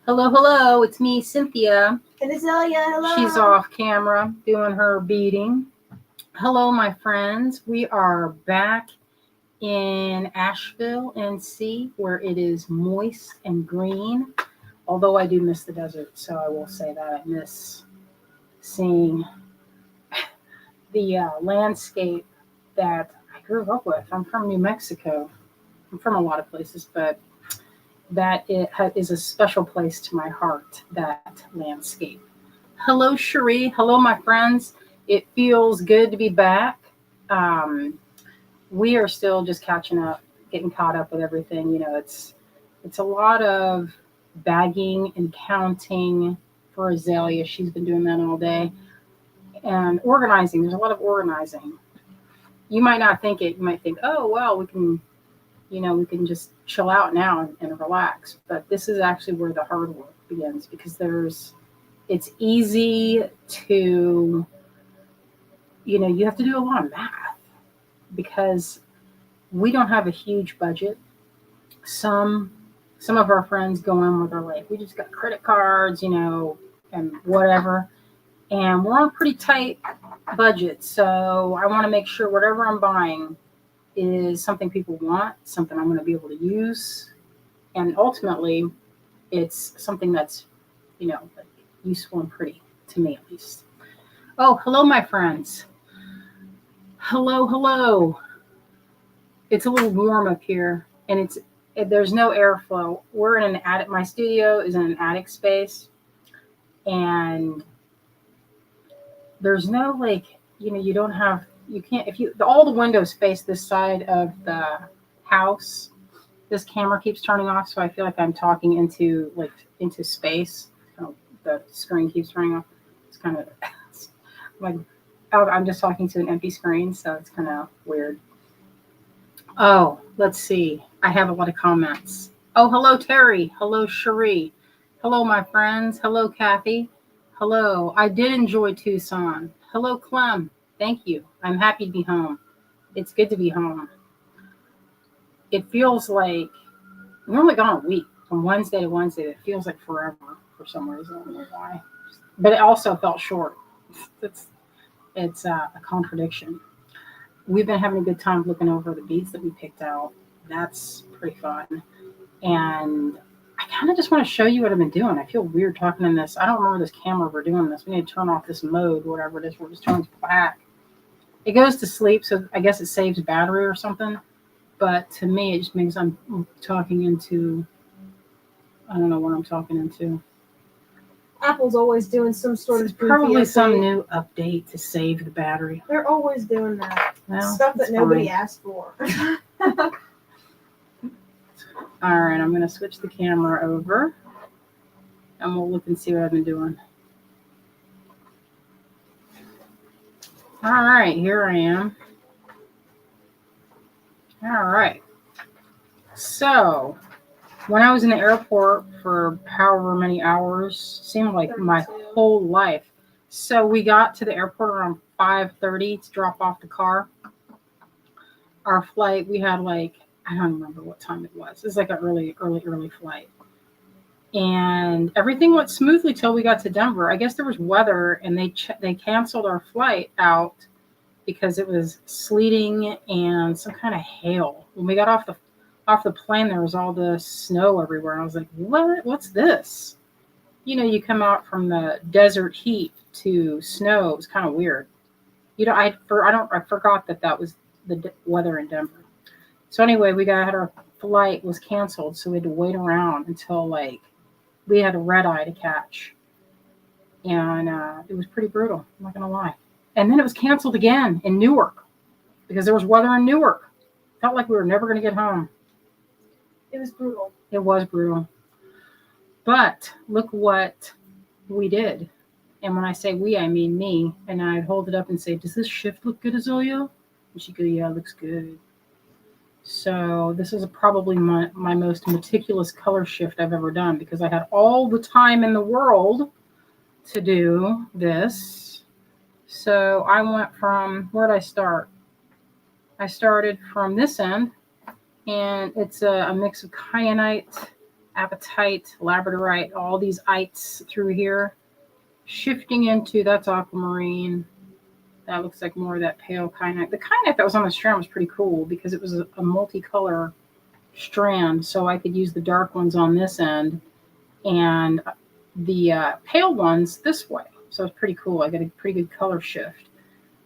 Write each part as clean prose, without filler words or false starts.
Hello, hello. It's me, Cynthia. And Azalea, hello. She's off camera doing her beading. Hello, my friends. We are back in Asheville, NC, where it is moist and green. Although I do miss the desert, so I will say that I miss seeing the landscape that I grew up with. I'm from New Mexico. I'm from a lot of places, but that is a special place to my heart, that landscape. Hello, Cherie. Hello, my friends. It feels good to be back. Um, we are still just catching up, getting caught up with everything. It's a lot of bagging and counting for Azalea. She's been doing that all day. And organizing. There's a lot of organizing. You might not think it. You might think, oh, well, we can just chill out now and relax. But this is actually where the hard work begins because it's easy to, you have to do a lot of math because we don't have a huge budget. Some of our friends go in where they're like, we just got credit cards, and whatever. And we're on a pretty tight budget. So I want to make sure whatever I'm buying is something people want, something I'm going to be able to use. And ultimately, it's something that's, like useful and pretty to me at least. Oh, hello, my friends. Hello, hello. It's a little warm up here and there's no airflow. We're in an attic. My studio is in an attic space and there's no you can't, all the windows face this side of the house. This camera keeps turning off, so I feel like I'm talking into space. The screen keeps turning off. It's kind of like I'm just talking to an empty screen, so it's kind of weird. Oh, let's see. I have a lot of comments. Oh, hello, Terry. Hello, Cherie. Hello, my friends. Hello, Kathy. Hello. I did enjoy Tucson. Hello, Clem. Thank you. I'm happy to be home. It's good to be home. It feels like we're only gone a week from Wednesday to Wednesday. It feels like forever for some reason. I don't know why. But it also felt short. It's a contradiction. We've been having a good time looking over the beads that we picked out. That's pretty fun. And I kind of just want to show you what I've been doing. I feel weird talking in this. I don't remember this camera we're doing this. We need to turn off this mode, whatever it is, where it just turns black. It goes to sleep, so I guess it saves battery or something. But to me, it just means I'm talking into, I don't know what I'm talking into. Apple's always doing some sort of probably some new update to save the battery. They're always doing that. Well, stuff that nobody asked for. All right, I'm going to switch the camera over and we'll look and see what I've been doing. All right, here I am. All right. So, when I was in the airport for however many hours, seemed like my whole life. So we got to the airport around 5:30 to drop off the car. Our flight, we had I don't remember what time it was. It was like an early flight. And everything went smoothly till we got to Denver. I guess there was weather and they canceled our flight out because it was sleeting and some kind of hail. When we got off the plane, there was all the snow everywhere. And I was like, what? What's this? You come out from the desert heat to snow. It was kind of weird. I forgot that was the weather in Denver. So anyway, our flight was canceled, so we had to wait around until we had a red eye to catch, and it was pretty brutal. I'm not gonna lie. And then it was canceled again in Newark because there was weather in Newark. Felt like we were never gonna get home. It was brutal. It was brutal. But look what we did. And when I say we, I mean me. And I'd hold it up and say, does this shift look good, Azalea? And she'd go, yeah, it looks good. So this is probably my most meticulous color shift I've ever done because I had all the time in the world to do this. So I went from, where did I start? I started from this end, and it's a mix of kyanite apatite, labradorite, all these ites through here. Shifting into, that's aquamarine. That looks like more of that pale kyanite. The kyanite that was on the strand was pretty cool because it was a multicolor strand, so I could use the dark ones on this end and the pale ones this way. So it's pretty cool. I got a pretty good color shift.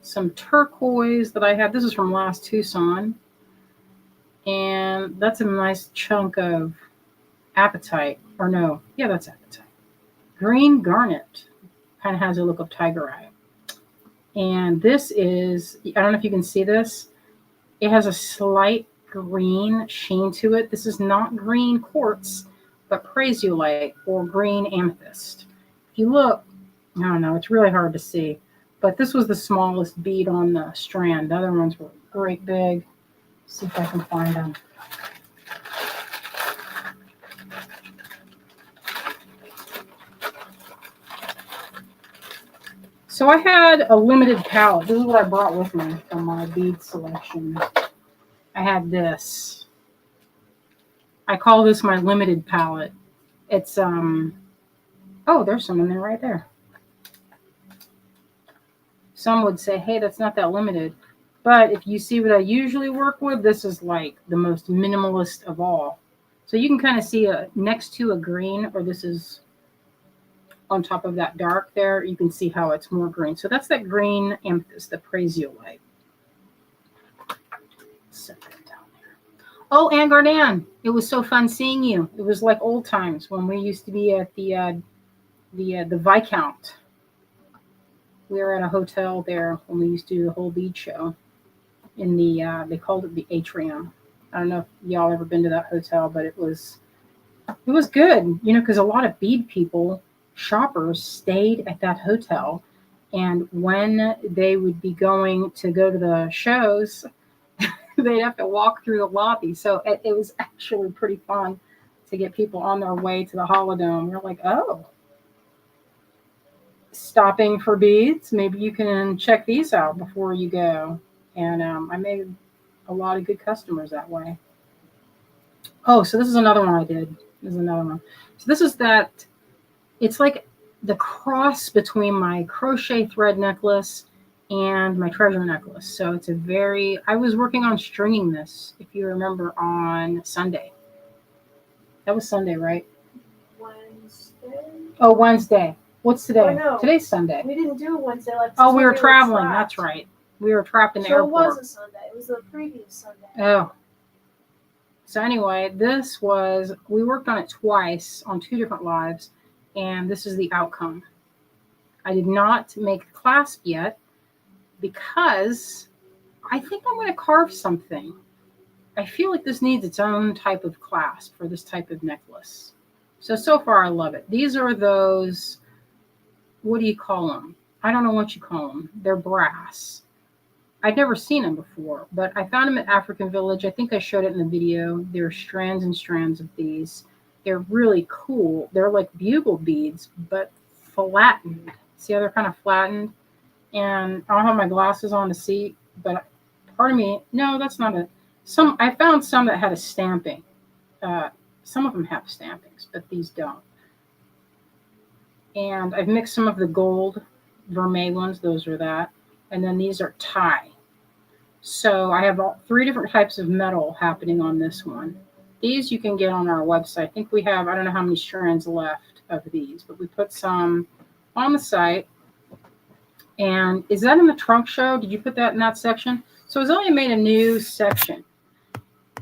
Some turquoise that I had. This is from last Tucson. And that's a nice chunk of apatite. Or no, yeah, that's apatite. Green garnet. Kind of has a look of tigerite. And this is, I don't know if you can see this. It has a slight green sheen to it. This is not green quartz, but prasiolite or green amethyst. If you look, I don't know, it's really hard to see. But this was the smallest bead on the strand. The other ones were great big. Let's see if I can find them. So I had a limited palette. This is what I brought with me from my bead selection. I had this. I call this my limited palette. It's, oh, there's some in there right there. Some would say, hey, that's not that limited. But if you see what I usually work with, this is like the most minimalist of all. So you can kind of see next to a green, or this is on top of that dark there, you can see how it's more green. So that's that green amethyst, the prasiolite. Set that down there. Oh, Ann Gardan, it was so fun seeing you. It was like old times when we used to be at the Viscount. We were at a hotel there when we used to do the whole bead show in the, they called it the atrium. I don't know if y'all ever been to that hotel, but it was good, you know, because a lot of bead people, shoppers, stayed at that hotel. And when they would be going to go to the shows, they'd have to walk through the lobby. So it was actually pretty fun to get people on their way to the Holodome. We're like, oh, stopping for beads. Maybe you can check these out before you go. And I made a lot of good customers that way. Oh, so this is another one I did. This is another one. So this is that, it's like the cross between my crochet thread necklace and my treasure necklace. So it's I was working on stringing this, if you remember, on Sunday. That was Sunday, right? Wednesday. Oh, Wednesday. What's today? Oh, no. Today's Sunday. We didn't do Wednesday. Like, oh, we were traveling. trapped. That's right. We were trapped in the so airport. it wasn't Sunday. It was the previous Sunday. Oh. So anyway, we worked on it twice on 2 different lives, and this is the outcome. I did not make the clasp yet because I think I'm going to carve something. I feel like this needs its own type of clasp for this type of necklace. So far I love it. These are those, what do you call them? I don't know what you call them. They're brass. I'd never seen them before, but I found them at African Village. I think I showed it in the video. There are strands and strands of these. They're really cool. They're like bugle beads, but flattened. See how they're kind of flattened? And I don't have my glasses on to see, but part of me, no, that's not it. I found some that had a stamping. Some of them have stampings, but these don't. And I've mixed some of the gold vermeil ones. Those are that. And then these are tie. So I have 3 different types of metal happening on this one. These you can get on our website. I think we have, I don't know how many strands left of these, but we put some on the site. And is that in the trunk show? Did you put that in that section? So Azalea made a new section.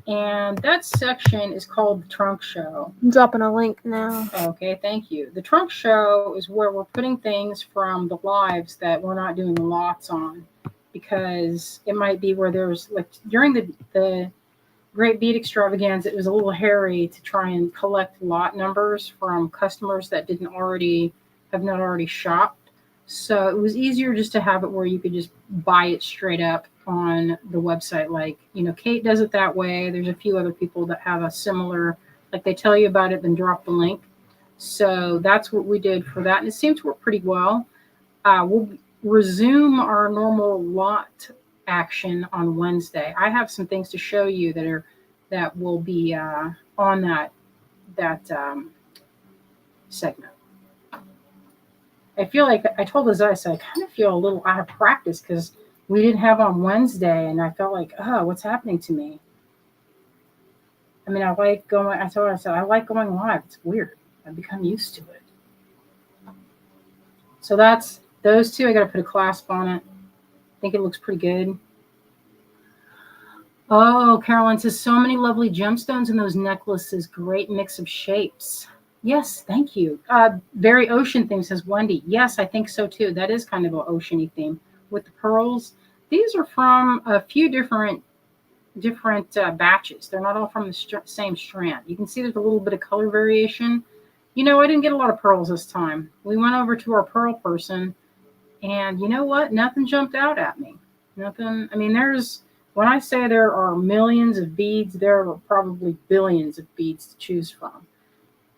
And that section is called the trunk show. I'm dropping a link now. Okay, thank you. The trunk show is where we're putting things from the lives that we're not doing lots on, because it might be where there's, like, during the Great Bead Extravaganza, it was a little hairy to try and collect lot numbers from customers that have not already shopped. So it was easier just to have it where you could just buy it straight up on the website. Like, you know, Kate does it that way. There's a few other people that have a similar, like, they tell you about it, then drop the link. So that's what we did for that. And it seemed to work pretty well. We'll resume our normal lot action on Wednesday. I have some things to show you that will be on that segment. I feel like I told Liz, I said I kind of feel a little out of practice because we didn't have on Wednesday, and I felt like, oh, what's happening to me? I mean, I like going. I told her, I said I like going live. It's weird. I've become used to it. So that's those two. I got to put a clasp on it. I think it looks pretty good. Oh, Caroline says so many lovely gemstones in those necklaces. Great mix of shapes. Yes, thank you. Very ocean theme, says Wendy. Yes, I think so too. That is kind of an oceany theme with the pearls. These are from a few different batches. They're not all from the same strand. You can see there's a little bit of color variation. You know, I didn't get a lot of pearls this time. We went over to our pearl person, and you know what? Nothing jumped out at me. Nothing. I mean, when I say there are millions of beads, there are probably billions of beads to choose from.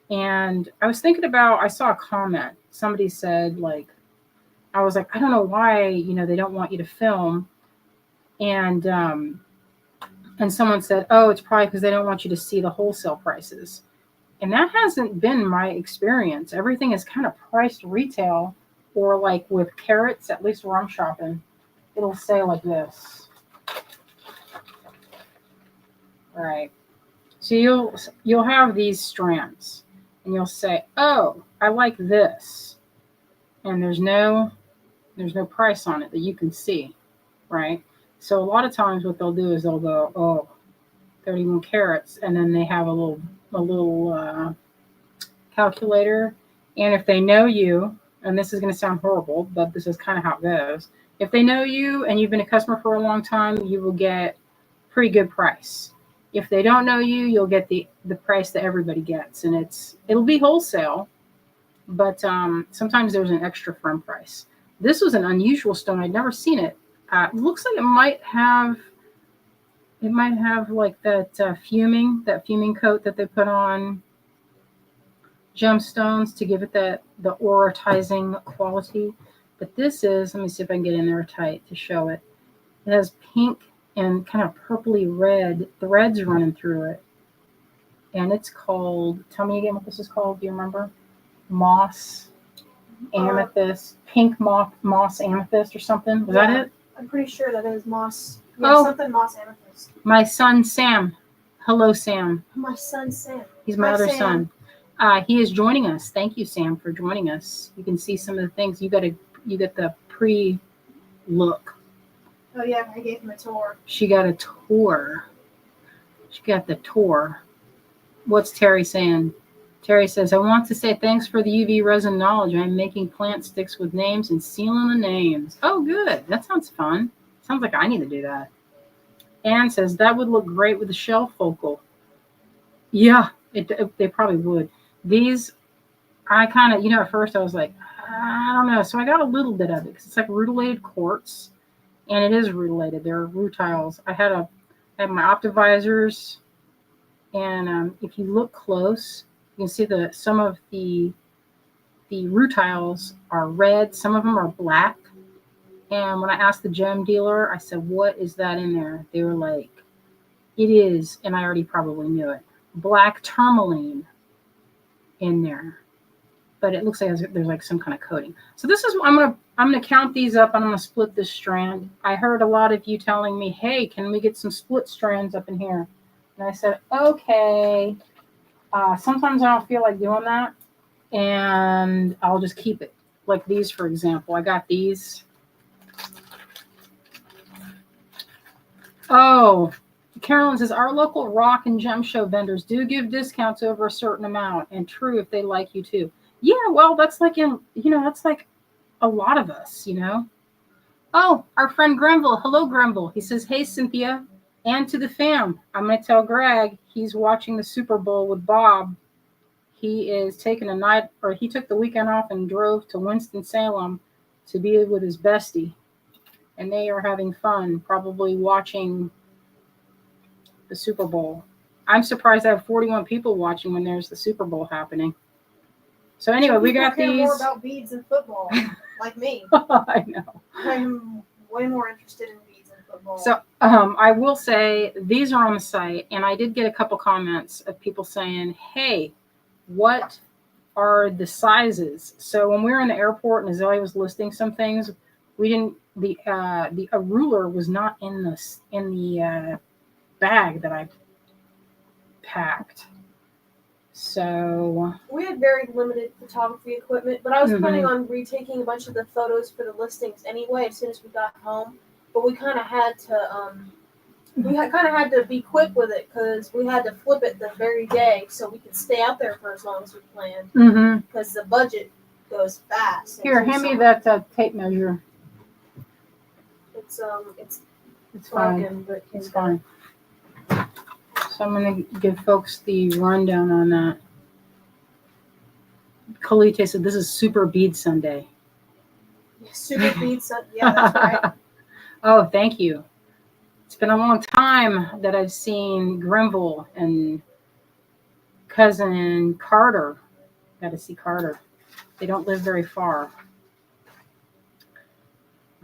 And I was thinking about, I saw a comment. Somebody said, like, I was like, I don't know why, they don't want you to film. And someone said, oh, it's probably because they don't want you to see the wholesale prices. And that hasn't been my experience. Everything is kind of priced retail, or like with carats, at least where I'm shopping, it'll say like this. All right. So you'll have these strands, and you'll say, oh, I like this. And there's no price on it that you can see, right? So a lot of times what they'll do is they'll go, oh, 31 carats, and then they have a little calculator. And if they know you, and this is going to sound horrible, but this is kind of how it goes. If they know you and you've been a customer for a long time, you will get pretty good price. If they don't know you, you'll get the price that everybody gets, and it'll be wholesale, but sometimes there's an extra firm price. This was an unusual stone. I'd never seen it. It looks like it might have like that fuming coat that they put on gemstones to give it the auratizing quality. But this is, let me see if I can get in there tight to show it. It has pink and kind of purpley red threads running through it. And it's called, tell me again what this is called. Do you remember? Moss amethyst, pink moss amethyst or something. Was that it? I'm pretty sure that is moss. Yeah, something moss amethyst. My son Sam. Hello, Sam. My son Sam. He's my other son. He is joining us. Thank you, Sam, for joining us. You can see some of the things. You get the pre-look. Oh yeah, I gave him a tour. She got a tour. She got the tour. What's Terry saying? Terry says, I want to say thanks for the UV resin knowledge. I'm making plant sticks with names and sealing the names. Oh, good. That sounds fun. Sounds like I need to do that. Anne says, that would look great with the shell focal. Yeah, they probably would. These, I kind of, at first I was like, I don't know. So I got a little bit of it because it's like rutilated quartz. And it is rutilated. They're rutiles. I had my optivisors. And if you look close, you can see some of the rutiles are red. Some of them are black. And when I asked the gem dealer, I said, what is that in there? They were like, it is, and I already probably knew it, black tourmaline in there. But it looks like there's like some kind of coating. So this is, I'm gonna count these up, and I'm gonna split this strand. I heard a lot of you telling me, hey, can we get some split strands up in here? And I said, okay. Sometimes I don't feel like doing that, and I'll just keep it. Like these, for example. I got these. Oh, Carolyn says, our local rock and gem show vendors do give discounts over a certain amount, and true if they like you too. Yeah, well, that's like that's like a lot of us, Oh, our friend Grenville. Hello, Grenville. He says, hey, Cynthia, and to the fam. I'm going to tell Greg he's watching the Super Bowl with Bob. He is taking he took the weekend off and drove to Winston-Salem to be with his bestie. And they are having fun, probably watching the Super Bowl. I'm surprised I have 41 people watching when there's the Super Bowl happening. So anyway, we got these. More about beads and football, like me. I know. I'm way more interested in beads and So I will say these are on the site, and I did get a couple comments of people saying, "Hey, what are the sizes?" So when we were in the airport and Azalea was listing some things, we didn't a ruler was not in the bag that I packed. So we had very limited photography equipment, but I was planning on retaking a bunch of the photos for the listings anyway as soon as we got home. But we kind of had to be quick with it because we had to flip it the very day so we could stay out there for as long as we planned. Because the budget goes fast. Here, hand me that tape measure. It's fine, but it's fine. So I'm going to give folks the rundown on that. Kalite said, "This is Super Bead Sunday." Super Bead Sunday, yeah, that's right. Oh, thank you. It's been a long time that I've seen Grimble and cousin Carter. Got to see Carter. They don't live very far.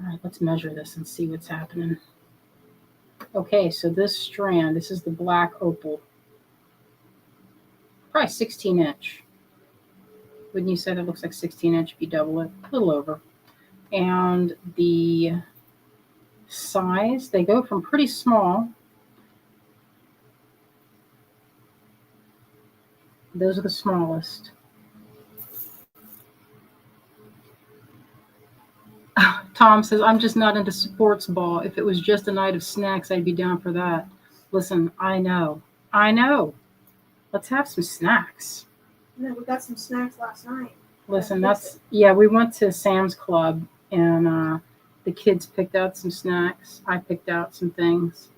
All right, let's measure this and see what's happening. Okay, so this strand, this is the black opal. Probably 16-inch. Wouldn't you say that looks like 16-inch if you double it? A little over. And the size, they go from pretty small. Those are the smallest. Tom says, "I'm just not into sports ball. If it was just a night of snacks, I'd be down for that." Listen, I know. Let's have some snacks. No, we got some snacks last night. Listen, we went to Sam's Club and the kids picked out some snacks. I picked out some things.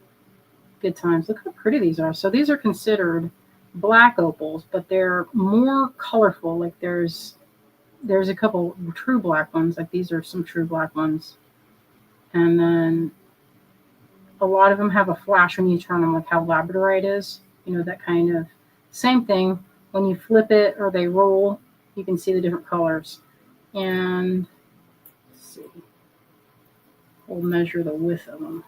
Good times. Look how pretty these are. So these are considered black opals, but they're more colorful. Like there's a couple true black ones. Like these are some true black ones. And then a lot of them have a flash when you turn them, like how labradorite is. You know, that kind of same thing. When you flip it or they roll, you can see the different colors. And let's see. We'll measure the width of them.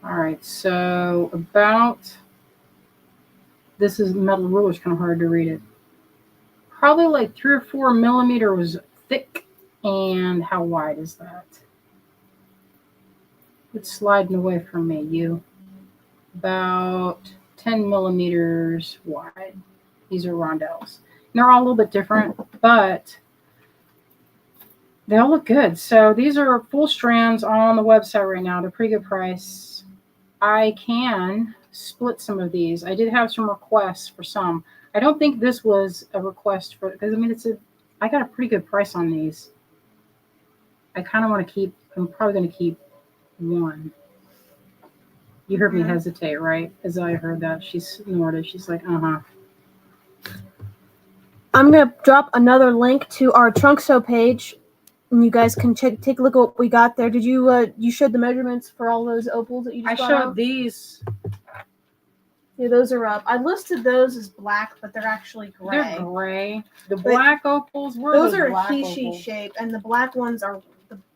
All right, so this is metal ruler, it's kind of hard to read it. Probably like 3 or 4 millimeters thick. And how wide is that? It's sliding away from me, you. About 10 millimeters wide. These are rondelles. And they're all a little bit different, but they all look good. So these are full strands on the website right now. They're pretty good price. I can split some of these. I did have some requests for some. I don't think this was a request for, because I mean, I got a pretty good price on these. I kind of want to keep, I'm probably going to keep one. You heard me hesitate, right? As I heard that, she snorted. She's like, uh-huh. I'm going to drop another link to our trunk sew page, and you guys can take a look at what we got there. Did you you showed the measurements for all those opals that you just got? I showed these. Yeah, those are up. I listed those as black, but they're actually gray. They're gray. The black opals were those are Hishi shape, and the black ones are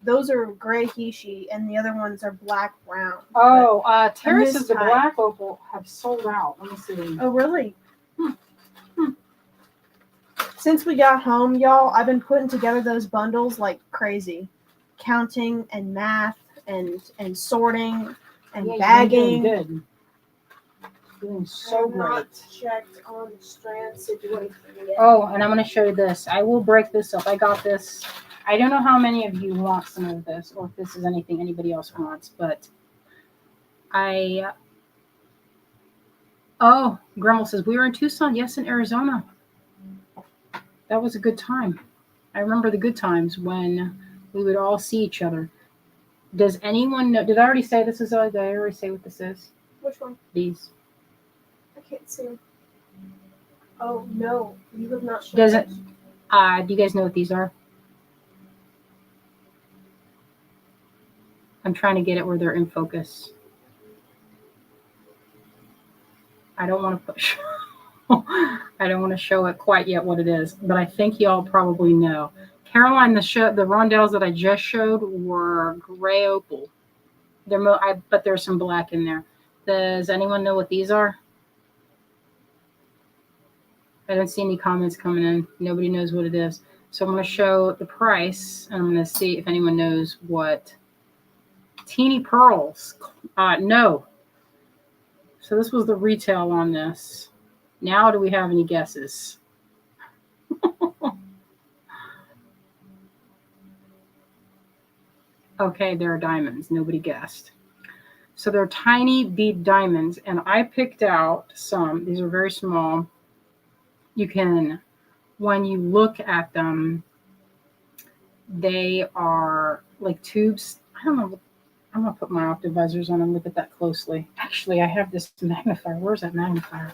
those are gray Hishi, and the other ones are black brown. Oh, Terry says the black opal have sold out. Let me see. Oh, really? Since we got home, y'all, I've been putting together those bundles like crazy, counting and math and sorting and bagging. You're doing good. Doing so great. Not checked on the strand situation yet. Oh, and I'm going to show you this. I will break this up. I got this. I don't know how many of you want some of this, or if this is anything anybody else wants, but oh, Grumble says, we were in Tucson. Yes, in Arizona. That was a good time. I remember the good times when we would all see each other. Does anyone know? Did I already say this is? Did I already say what this is? Which one? These. I can't see them. Oh, no. You have not shown Does it? Do you guys know what these are? I'm trying to get it where they're in focus. I don't want to push. I don't want to show it quite yet what it is, but I think y'all probably know. Caroline, the rondelles that I just showed were gray opal. But there's some black in there. Does anyone know what these are? I don't see any comments coming in. Nobody knows what it is. So I'm going to show the price, and I'm going to see if anyone knows what. Teeny pearls. No. So this was the retail on this. Now do we have any guesses? Okay, they're diamonds. Nobody guessed. So they're tiny bead diamonds, and I picked out some. These are very small. You can, when you look at them, they are like tubes. I don't know. I'm going to put my optivisors on and look at that closely. Actually, I have this magnifier. Where's that magnifier?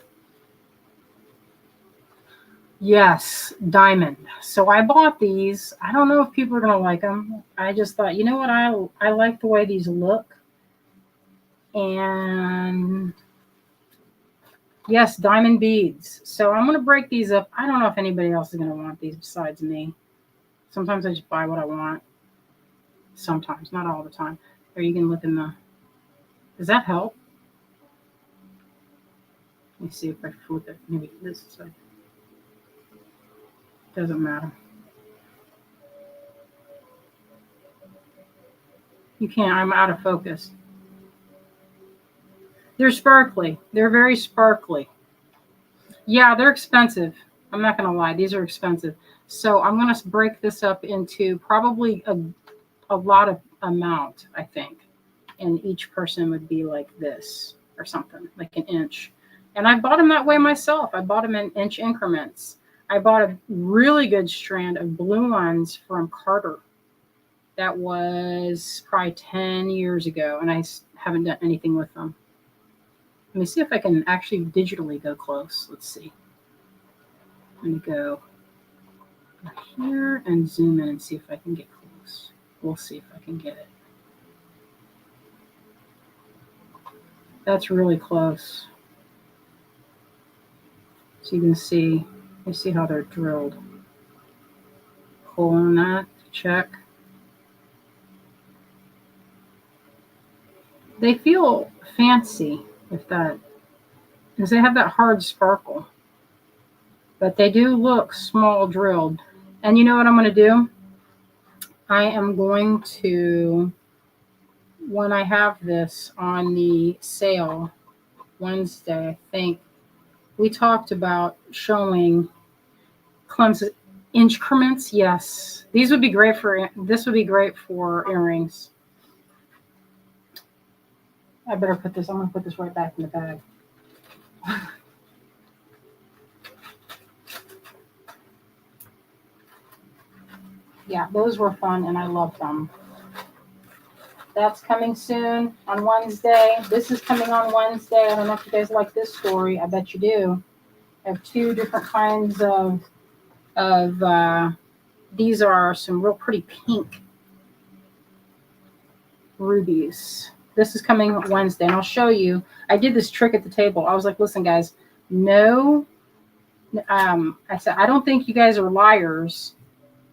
Yes, diamond. So I bought these. I don't know if people are going to like them. I just thought, you know what? I like the way these look. And yes, diamond beads. So I'm going to break these up. I don't know if anybody else is going to want these besides me. Sometimes I just buy what I want. Sometimes, not all the time. Or you can look in the... Does that help? Let me see if I flip it. Maybe this side. Doesn't matter. You can't. I'm out of focus. They're sparkly. They're very sparkly. Yeah, they're expensive. I'm not going to lie. These are expensive. So I'm going to break this up into probably a lot of amount, I think. And each person would be like this or something, like an inch. And I bought them that way myself. I bought them in inch increments. I bought a really good strand of blue ones from Carter. That was probably 10 years ago, and I haven't done anything with them. Let me see if I can actually digitally go close. Let's see. Let me go here and zoom in and see if I can get close. We'll see if I can get it. That's really close. So you can see, you see how they're drilled. Pull on that, check. They feel fancy, if that, because they have that hard sparkle. But they do look small drilled. And you know what I'm going to do? I am going to, when I have this on the sale Wednesday, I think, we talked about showing Clem's increments. Yes, these would be great for, this would be great for earrings. I better put this, I'm going to put this right back in the bag. Yeah, those were fun and I loved them. That's coming soon on Wednesday. This is coming on Wednesday. I don't know if you guys like this story. I bet you do. I have two different kinds of these are some real pretty pink rubies. This is coming Wednesday, and I'll show you. I did this trick at the table. I was like, listen, guys, no. I said, I don't think you guys are liars,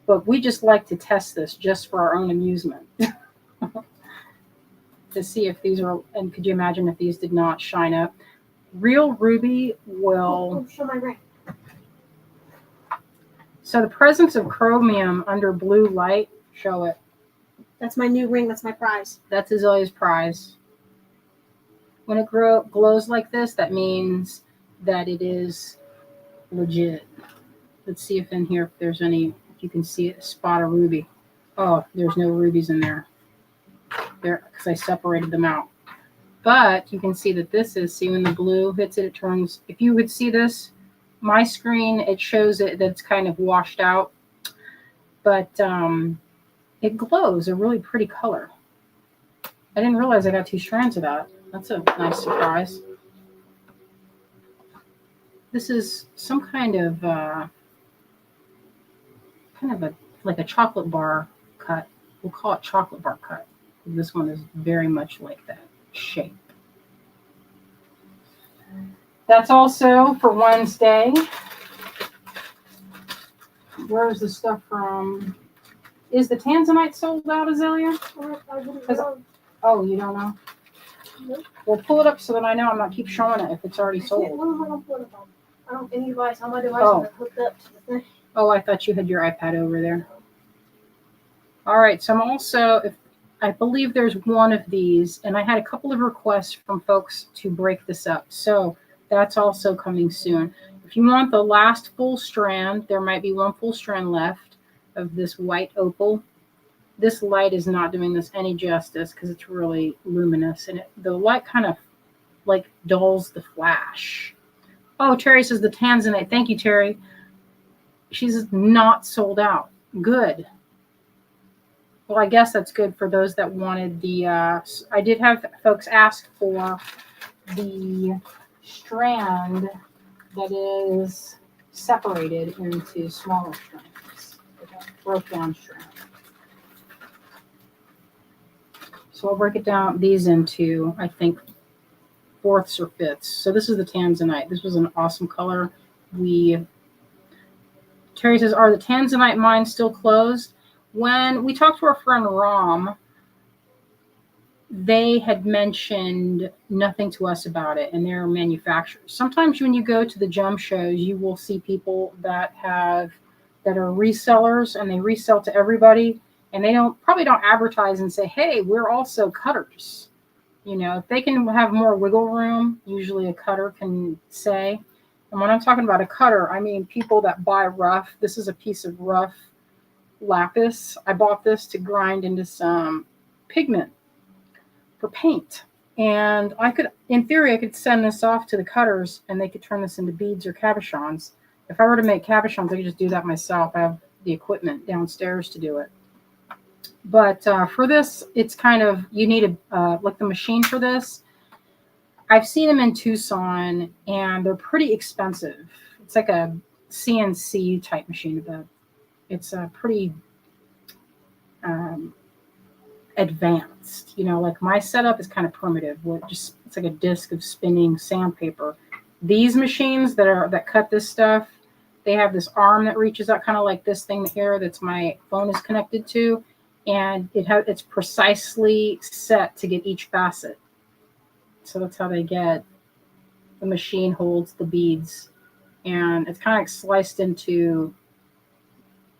but we just like to test this just for our own amusement. To see if these are, and could you imagine if these did not shine up? Real ruby will... show my ring. So the presence of chromium under blue light, show it. That's my new ring. That's my prize. That's Azalea's prize. When it glows like this, that means that it is legit. Let's see if in here, if there's any, if you can see a spot of ruby. Oh, there's no rubies in there. There, because I separated them out. But you can see that this is, see when the blue hits it, it turns, if you would see this, my screen, it shows it that's kind of washed out. But it glows a really pretty color. I didn't realize I got two strands of that. That's a nice surprise. This is some kind of like a chocolate bar cut. We'll call it chocolate bar cut. This one is very much like that shape. That's also for Wednesday. Where's the stuff from Is the Tanzanite sold out, Azalea? I wouldn't 'Cause- know. Oh, you don't know? Nope. Well, pull it up so that I know I'm not keep showing it if it's already I can't- sold. What am I gonna put it on? I don't any device. All my devices Oh. are hooked up to the thing. Oh, I thought you had your iPad over there. All right, so I'm also, I believe there's one of these, and I had a couple of requests from folks to break this up. So that's also coming soon. If you want the last full strand, there might be one full strand left of this white opal. This light is not doing this any justice because it's really luminous, and the light kind of like dulls the flash. Oh, Terry says the Tanzanite. Thank you, Terry. She's not sold out. Good. Well, I guess that's good for those that wanted the, I did have folks ask for the strand that is separated into smaller strands, broke down strand. So I'll break it down, these into, I think, fourths or fifths. So this is the Tanzanite. This was an awesome color. Terry says, are the Tanzanite mines still closed? When we talked to our friend Rom, they had mentioned nothing to us about it, and they're manufacturers. Sometimes when you go to the gem shows, you will see people that are resellers, and they resell to everybody, and they probably don't advertise and say, hey, we're also cutters. You know, if they can have more wiggle room, usually a cutter can say. And when I'm talking about a cutter, I mean people that buy rough. This is a piece of rough lapis. I bought this to grind into some pigment for paint. And in theory, I could send this off to the cutters and they could turn this into beads or cabochons. If I were to make cabochons, I could just do that myself. I have the equipment downstairs to do it. But for this, it's kind of, you need like the machine for this. I've seen them in Tucson and they're pretty expensive. It's like a CNC type machine, but it's pretty advanced. You know, like my setup is kind of primitive. It's like a disc of spinning sandpaper. These machines that cut this stuff, they have this arm that reaches out, kind of like this thing here that's my phone is connected to, and it's precisely set to get each facet. So that's how they get. The machine holds the beads, and it's kind of sliced into.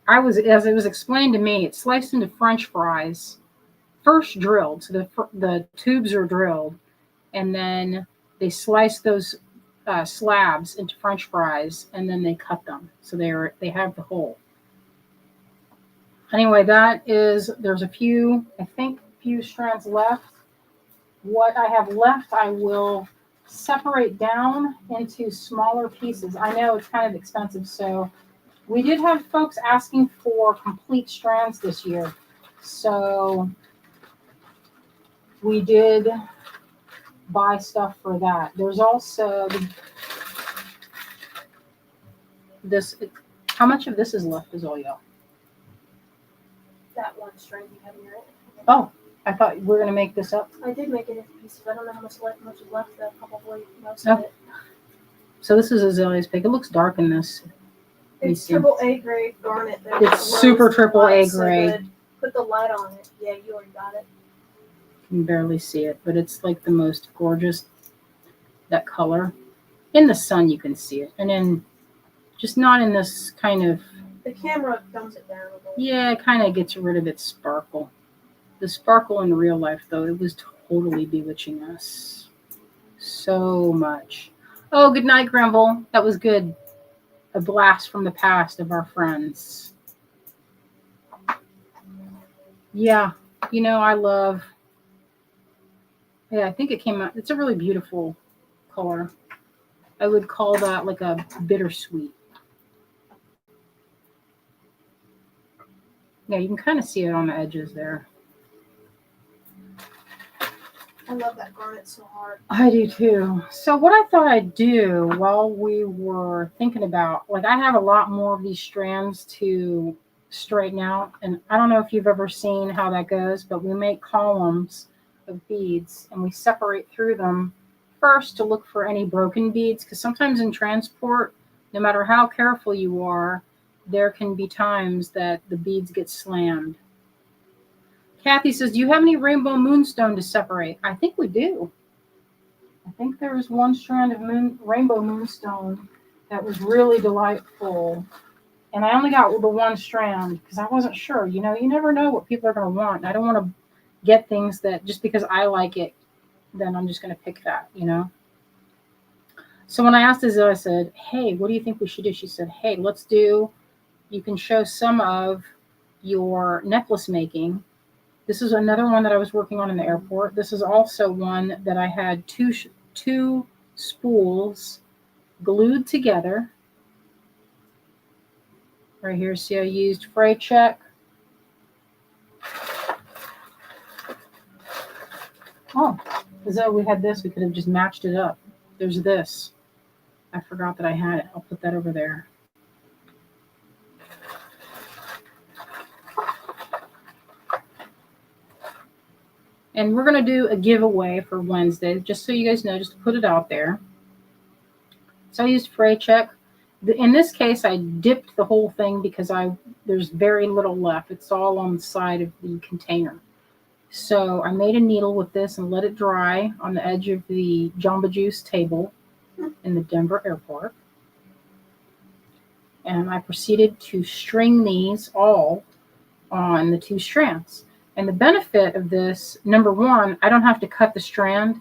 As it was explained to me, it's sliced into French fries. First drilled, so the tubes are drilled, and then they slice those slabs into French fries, and then they cut them, so they have the hole. Anyway, there's a few strands left. What I have left, I will separate down into smaller pieces. I know it's kind of expensive, so we did have folks asking for complete strands this year, so we did buy stuff for that. There's also this. How much of this is left, is all y'all? That one strand you have in your head. Oh, I thought we were going to make this up. I did make it into pieces. I don't know how much is left. Probably most of it. So this is Azalea's pick. It looks dark in this. It's triple A grade garnet. It's super triple A grade. So put the light on it. Yeah, you already got it. You can barely see it, but it's like the most gorgeous, that color. In the sun, you can see it. And then just not in this kind of. The camera dumbs it down a little. Yeah, it kind of gets rid of its sparkle. The sparkle in real life, though, it was totally bewitching us. So much. Oh, good night, Grimble. That was good. A blast from the past of our friends. Yeah, I think it came out. It's a really beautiful color. I would call that like a bittersweet. Yeah, you can kind of see it on the edges there. I love that garnet so hard. I do too. So what I thought I'd do while we were thinking about, like, I have a lot more of these strands to straighten out. And I don't know if you've ever seen how that goes, but we make columns of beads and we separate through them first to look for any broken beads. Because sometimes in transport, no matter how careful you are, there can be times that the beads get slammed. Kathy says, do you have any rainbow moonstone to separate? I think we do. I think there was one strand of rainbow moonstone that was really delightful. And I only got the one strand because I wasn't sure. You know, you never know what people are going to want. I don't want to get things that just because I like it, then I'm just going to pick that, you know. So when I asked Azil, I said, hey, what do you think we should do? She said, hey, you can show some of your necklace making. This is another one that I was working on in the airport. This is also one that I had two spools glued together. Right here, see I used fray check. Oh, as though we had this, we could have just matched it up. There's this. I forgot that I had it. I'll put that over there. And we're going to do a giveaway for Wednesday, just so you guys know, just to put it out there. So I used fray check. In this case, I dipped the whole thing because there's very little left. It's all on the side of the container. So I made a needle with this and let it dry on the edge of the Jamba Juice table in the Denver airport. And I proceeded to string these all on the two strands. And the benefit of this, number one, I don't have to cut the strand.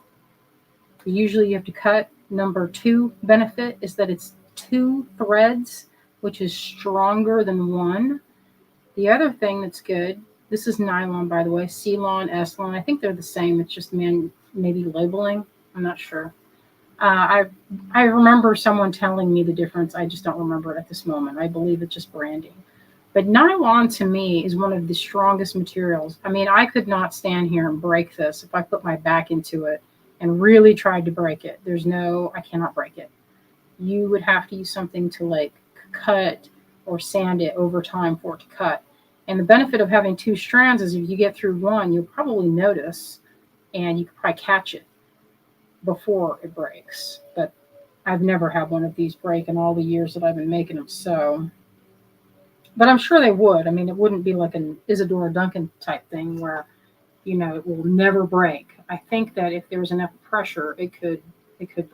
Usually you have to cut. Number two benefit is that it's two threads, which is stronger than one. The other thing that's good, this is nylon, by the way, C-lon, S-lon. I think they're the same. It's just maybe labeling. I'm not sure. I remember someone telling me the difference. I just don't remember it at this moment. I believe it's just branding. But nylon to me is one of the strongest materials. I mean, I could not stand here and break this if I put my back into it and really tried to break it. I cannot break it. You would have to use something to like cut or sand it over time for it to cut. And the benefit of having two strands is if you get through one, you'll probably notice and you could probably catch it before it breaks. But I've never had one of these break in all the years that I've been making them. So, but I'm sure they would. I mean, it wouldn't be like an Isadora Duncan type thing where, you know, it will never break. I think that if there was enough pressure, it could break.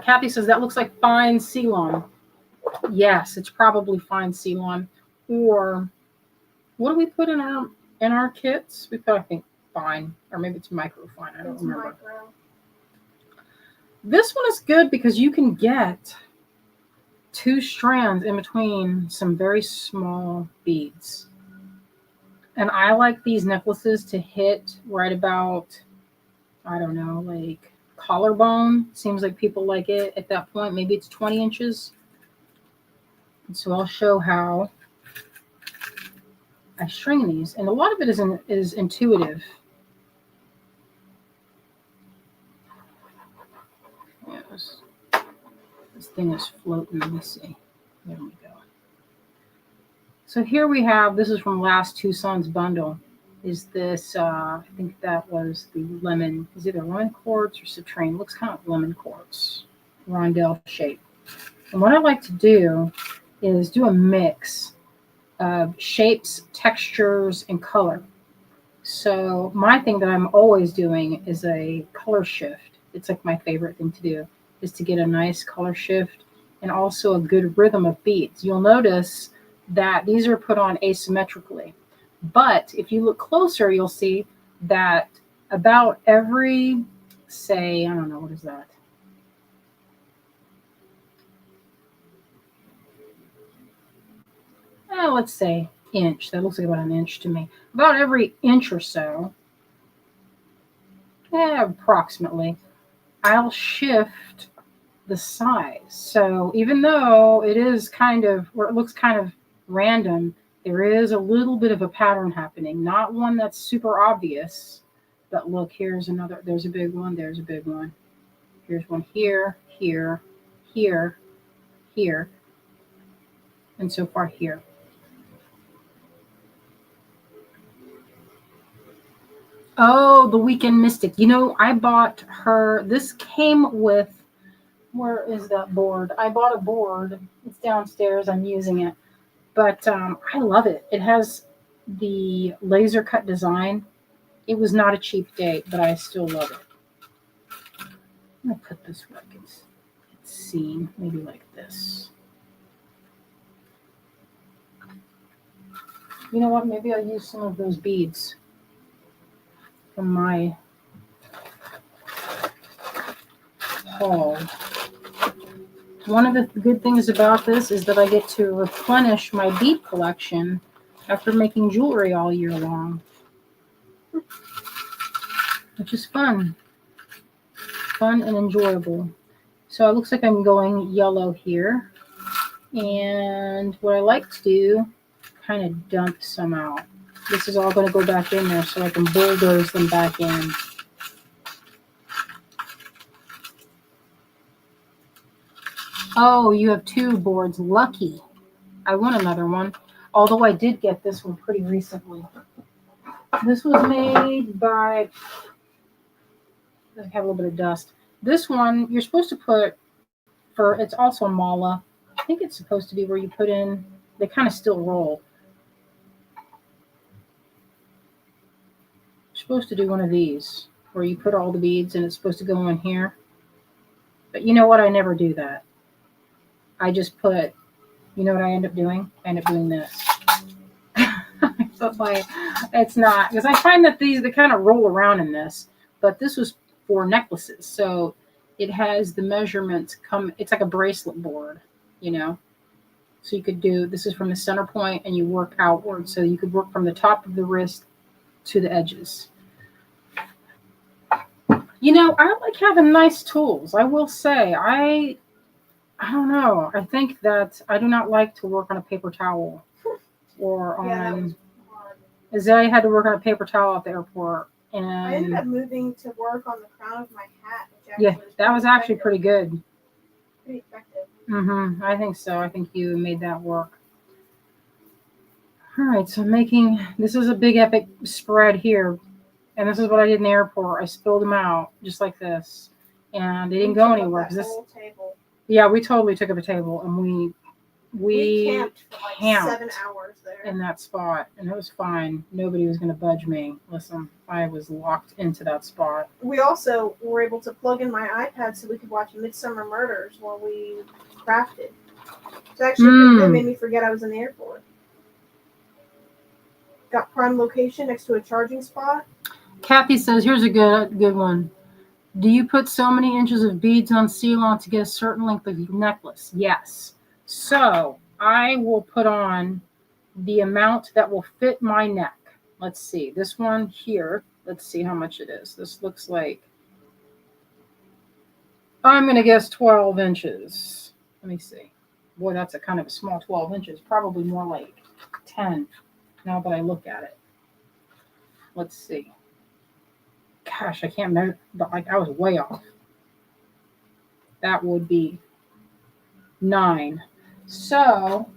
Kathy says that looks like fine C-lon. Yes, it's probably fine C-lon. Or what do we put in our kits? We put, I think, fine, or maybe it's microfine. I don't remember. Micro. This one is good because you can get two strands in between some very small beads. And I like these necklaces to hit right about, I don't know, like collarbone. Seems like people like it at that point. Maybe it's 20 inches. And so I'll show how I string these. And a lot of it is intuitive. Yes. This thing is floating. Let me see. There we go. So here we have, this is from last Tucson's bundle. Is this, I think that was the lemon, is either lemon quartz or citrine. Looks kind of like lemon quartz, rondelle shape. And what I like to do is do a mix of shapes, textures, and color. So my thing that I'm always doing is a color shift. It's like my favorite thing to do is to get a nice color shift and also a good rhythm of beads. You'll notice that these are put on asymmetrically. But if you look closer, you'll see that about every, say, I don't know, what is that? Let's say inch. That looks like about an inch to me. About every inch or so, approximately, I'll shift the size. So even though it is kind of, or it looks kind of random, there is a little bit of a pattern happening. Not one that's super obvious, but look, here's another, there's a big one, there's a big one. Here's one here, here, here, here, and so far here. Oh, the Weekend Mystic. You know, I bought her, this came with, Where is that board? I bought a board. It's downstairs. I'm using it. But I love it. It has the laser cut design. It was not a cheap date, but I still love it. I'm going to put this where it's seen. Maybe like this. You know what? Maybe I'll use some of those beads from my haul. One of the good things about this is that I get to replenish my bead collection after making jewelry all year long, which is fun and enjoyable. So it looks like I'm going yellow here. And what I like to do, kind of dump some out. This is all going to go back in there so I can bulldoze them back in. Oh, you have 2 boards. Lucky. I want another one. Although I did get this one pretty recently. This was made by... I have a little bit of dust. This one, you're supposed to put... It's also a mala. I think it's supposed to be where you put in... They kind of still roll. You're supposed to do one of these. Where you put all the beads and it's supposed to go in here. But you know what? I never do that. I just put, you know what I end up doing? I end up doing this. But it's not, because I find that they kind of roll around in this, but this was for necklaces. So it has the measurements it's like a bracelet board, you know? So you could do, this is from the center point and you work outward. So you could work from the top of the wrist to the edges. You know, I like having nice tools. I will say, I don't know. I think that I do not like to work on a paper towel or on. Isaiah had to work on a paper towel at the airport, and I ended up moving to work on the crown of my hat. That was actually pretty good. Pretty effective. I think so. I think you made that work. All right, so this is a big epic spread here, and this is what I did in the airport. I spilled them out just like this, and they didn't go anywhere because this. Table. Yeah, we totally took up a table and we camped for like 7 hours there in that spot, and it was fine. Nobody was going to budge me. Listen, I was locked into that spot. We also were able to plug in my iPad so we could watch Midsummer Murders while we crafted. So actually, it made me forget I was in the airport. Got prime location next to a charging spot. Kathy says, "Here's a good one. Do you put so many inches of beads on seal-on to get a certain length of necklace?" Yes. So I will put on the amount that will fit my neck. Let's see. This one here. Let's see how much it is. This looks like, I'm going to guess 12 inches. Let me see. Boy, that's a kind of a small 12 inches. Probably more like 10 now that I look at it. Let's see. Gosh, I can't measure. I was way off. That would be 9. So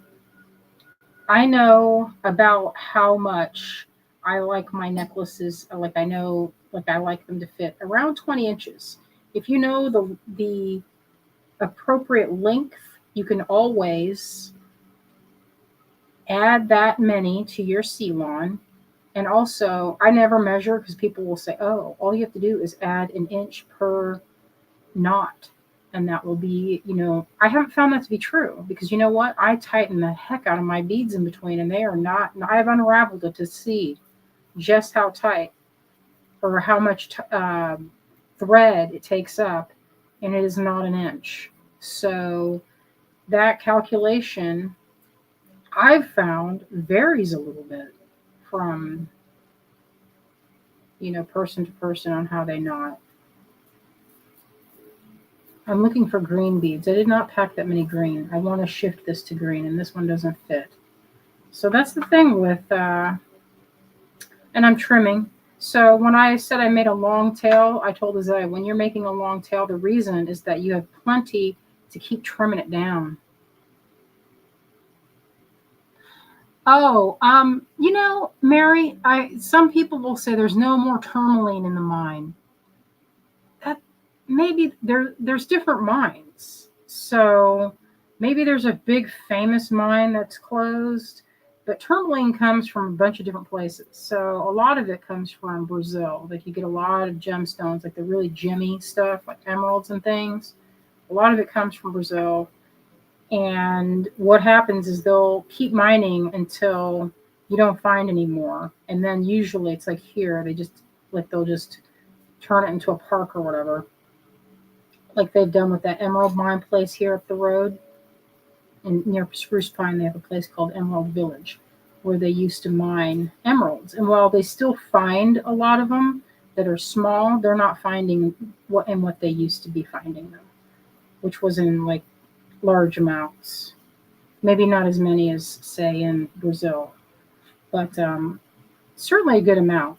I know about how much I like my necklaces. I like them to fit around 20 inches. If you know the appropriate length, you can always add that many to your seal-on. And also, I never measure because people will say, oh, all you have to do is add an inch per knot. And that will be, I haven't found that to be true because you know what? I tighten the heck out of my beads in between and they are not, I've unraveled it to see just how tight or how much thread it takes up, and it is not an inch. So that calculation I've found varies a little bit from, person to person on how they knot. I'm looking for green beads. I did not pack that many green. I want to shift this to green, and this one doesn't fit. So that's the thing with, and I'm trimming. So when I said I made a long tail, I told Isaiah, when you're making a long tail, the reason is that you have plenty to keep trimming it down. Oh, Mary, some people will say there's no more tourmaline in the mine. maybe there's different mines. So maybe there's a big famous mine that's closed, but tourmaline comes from a bunch of different places. So a lot of it comes from Brazil. Like you get a lot of gemstones, like the really gemmy stuff, like emeralds and things. A lot of it comes from Brazil. And what happens is they'll keep mining until you don't find any more. And then usually it's like here, they'll just turn it into a park or whatever, like they've done with that emerald mine place here up the road. And near Spruce Pine, they have a place called Emerald Village where they used to mine emeralds. And while they still find a lot of them that are small, they're not finding what they used to be finding them, which was in like large amounts. Maybe not as many as, say, in Brazil, but certainly a good amount.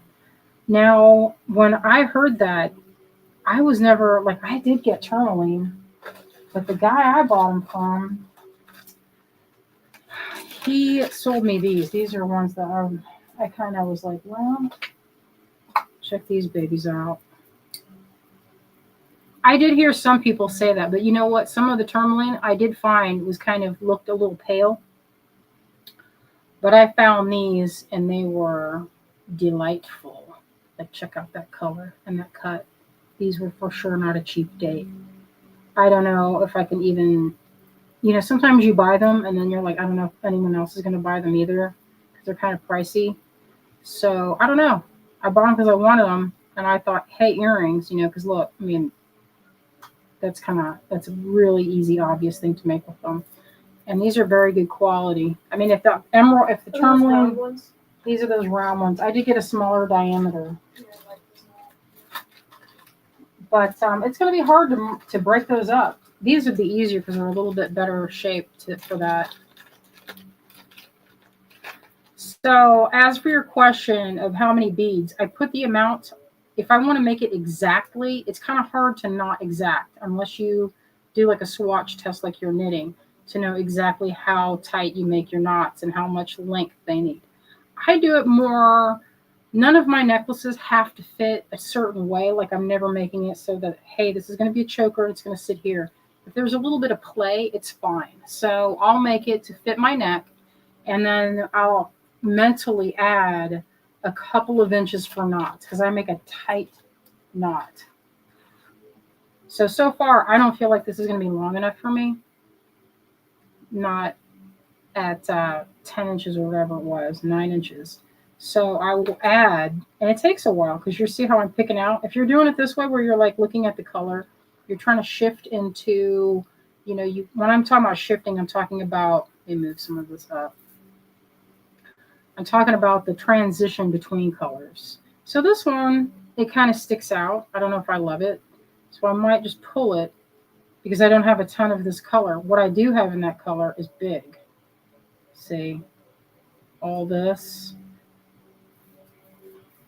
Now, when I heard that, I was never like, I did get tourmaline, but the guy I bought them from, he sold me these. These are ones that I kind of was like, well, check these babies out. I did hear some people say that, but you know what? Some of the tourmaline I did find was kind of looked a little pale. But I found these and they were delightful. Like, check out that color and that cut. These were for sure not a cheap date. I don't know if I can even, sometimes you buy them and then you're like, I don't know if anyone else is going to buy them either because they're kind of pricey. So I don't know. I bought them because I wanted them and I thought, hey, earrings, because look, I mean, that's a really easy, obvious thing to make with them. And these are very good quality. I mean, if the tourmaline, these are those round ones. I did get a smaller diameter. But it's going to be hard to break those up. These would be easier because they're a little bit better shaped for that. So as for your question of how many beads, I put the amount. If I want to make it exactly, it's kind of hard to not exact unless you do like a swatch test like you're knitting to know exactly how tight you make your knots and how much length they need. I do it more. None of my necklaces have to fit a certain way. Like I'm never making it so that, hey, this is going to be a choker and it's going to sit here. If there's a little bit of play, it's fine. So I'll make it to fit my neck and then I'll mentally add a couple of inches for knots because I make a tight knot. So far, I don't feel like this is going to be long enough for me. Not at 10 inches or whatever it was, 9 inches. So I will add, and it takes a while because you see how I'm picking out. If you're doing it this way where you're like looking at the color, you're trying to shift into, when I'm talking about shifting, I'm talking about, let me move some of this up. I'm talking about the transition between colors. So this one, it kind of sticks out. I don't know if I love it. So I might just pull it because I don't have a ton of this color. What I do have in that color is big. See, all this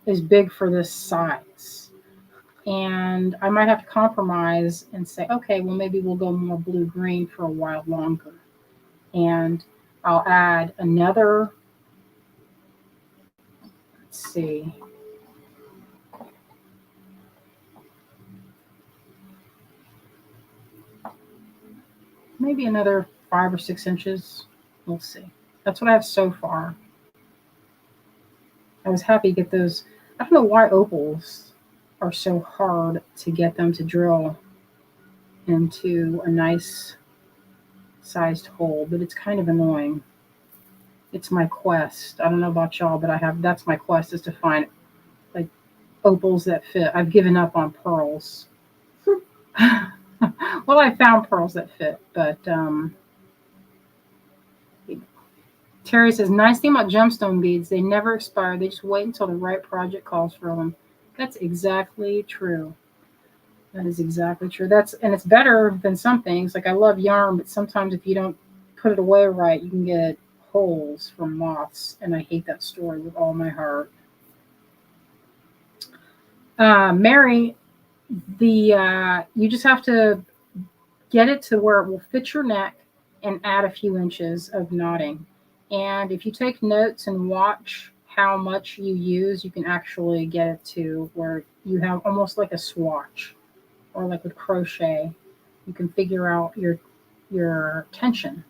is big for this size. And I might have to compromise and say, okay, well, maybe we'll go more blue-green for a while longer. And I'll add another, let's see, maybe another 5 or 6 inches. We'll see. That's what I have so far. I was happy to get those. I don't know why opals are so hard to get them to drill into a nice sized hole, but it's kind of annoying. It's my quest. I don't know about y'all, but that's my quest, is to find like opals that fit. I've given up on pearls. Well, I found pearls that fit, but Terry says, nice thing about gemstone beads, they never expire. They just wait until the right project calls for them. That's exactly true. That is exactly true. And it's better than some things. Like I love yarn, but sometimes if you don't put it away right, you can get holes from moths. And I hate that story with all my heart. Mary, you just have to get it to where it will fit your neck and add a few inches of knotting. And if you take notes and watch how much you use, you can actually get it to where you have almost like a swatch or like with crochet, you can figure out your tension.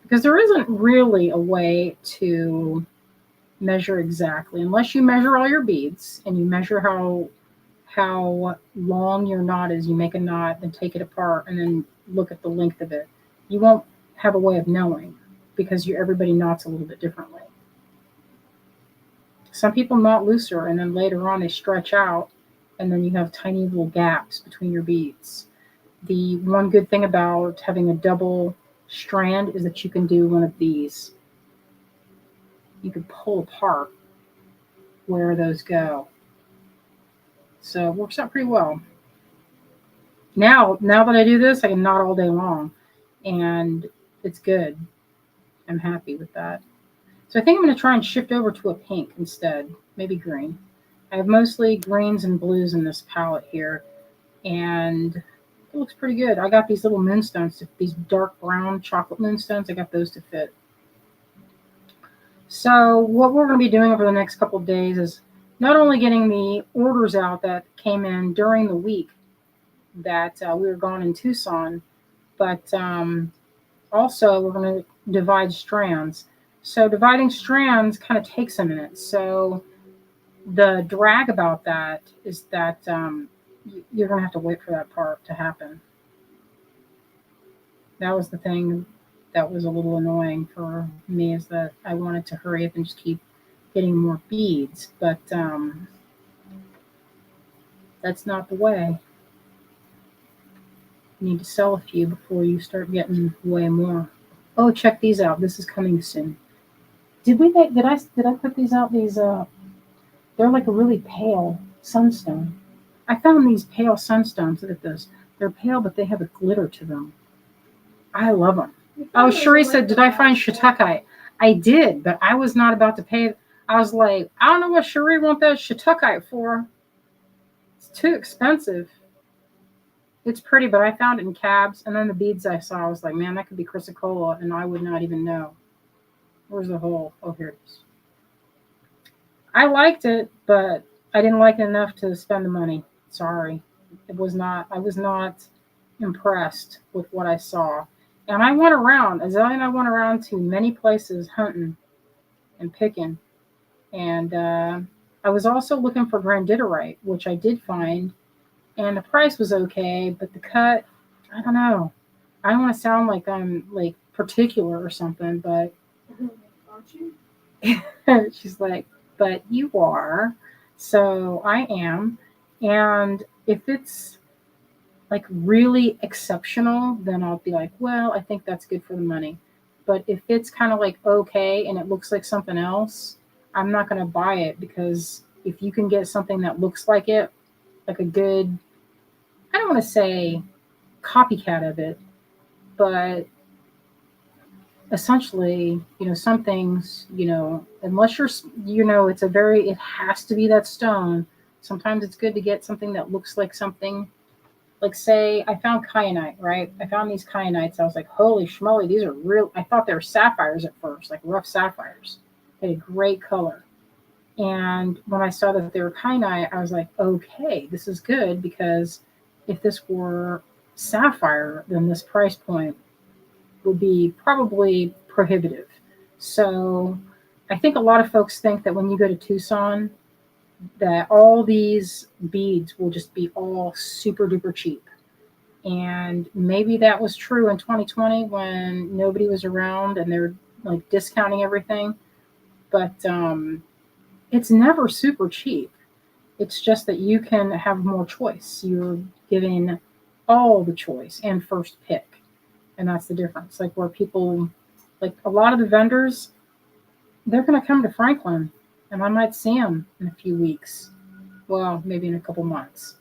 Because there isn't really a way to measure exactly, unless you measure all your beads and you measure how long your knot is. You make a knot, then take it apart, and then look at the length of it. You won't have a way of knowing because everybody knots a little bit differently. Some people knot looser, and then later on they stretch out, and then you have tiny little gaps between your beads. The one good thing about having a double strand is that you can do one of these. You can pull apart where those go. So it works out pretty well. Now that I do this, I can knot all day long, and it's good. I'm happy with that. So I think I'm going to try and shift over to a pink instead, maybe green. I have mostly greens and blues in this palette here, and it looks pretty good. I got these little moonstones, these dark brown chocolate moonstones. I got those to fit. So what we're going to be doing over the next couple of days is not only getting the orders out that came in during the week that we were gone in Tucson, but also we're going to divide strands. So dividing strands kind of takes a minute. So the drag about that is that you're going to have to wait for that part to happen. That was the thing that was a little annoying for me, is that I wanted to hurry up and just keep getting more beads, but that's not the way. You need to sell a few before you start getting way more. Oh, check these out. This is coming soon. Did I put these out? These they're like a really pale sunstone. I found these pale sunstones. Look at this. They're pale, but they have a glitter to them. I love them. Oh, Sheree said, did I find Shiitake? I did, but I was not about to pay. I was like, I don't know what Sheree want that Shiitake for. It's too expensive. It's pretty, but I found it in cabs. And then the beads I saw, I was like, man, that could be chrysocolla, and I would not even know. Where's the hole? Oh, here it is. I liked it, but I didn't like it enough to spend the money. Sorry. I was not impressed with what I saw. And I went around, Azalea and I went around to many places hunting and picking. And I was also looking for granditerite, which I did find. And the price was okay, but the cut, I don't know. I don't want to sound like I'm like particular or something, but Aren't you? she's like, but you are. So I am. And if it's like really exceptional, then I'll be like, well, I think that's good for the money. But if it's kind of like okay and it looks like something else, I'm not going to buy it, because if you can get something that looks like it, like a good, I don't want to say copycat of it, but essentially, some things, unless it's it has to be that stone. Sometimes it's good to get something that looks like something. Like, say, I found kyanite, right? I found these kyanites. I was like, holy schmoly, these are real. I thought they were sapphires at first, like rough sapphires. They had a great color. And when I saw that they were kyanite, I was like, okay, this is good, because if this were sapphire, then this price point would be probably prohibitive. So I think a lot of folks think that when you go to Tucson, that all these beads will just be all super duper cheap. And maybe that was true in 2020 when nobody was around and they're like discounting everything. But it's never super cheap. It's just that you can have more choice. You're given all the choice and first pick. And that's the difference. Like, where people, like a lot of the vendors, they're going to come to Franklin, and I might see them in a few weeks. Well, maybe in a couple months.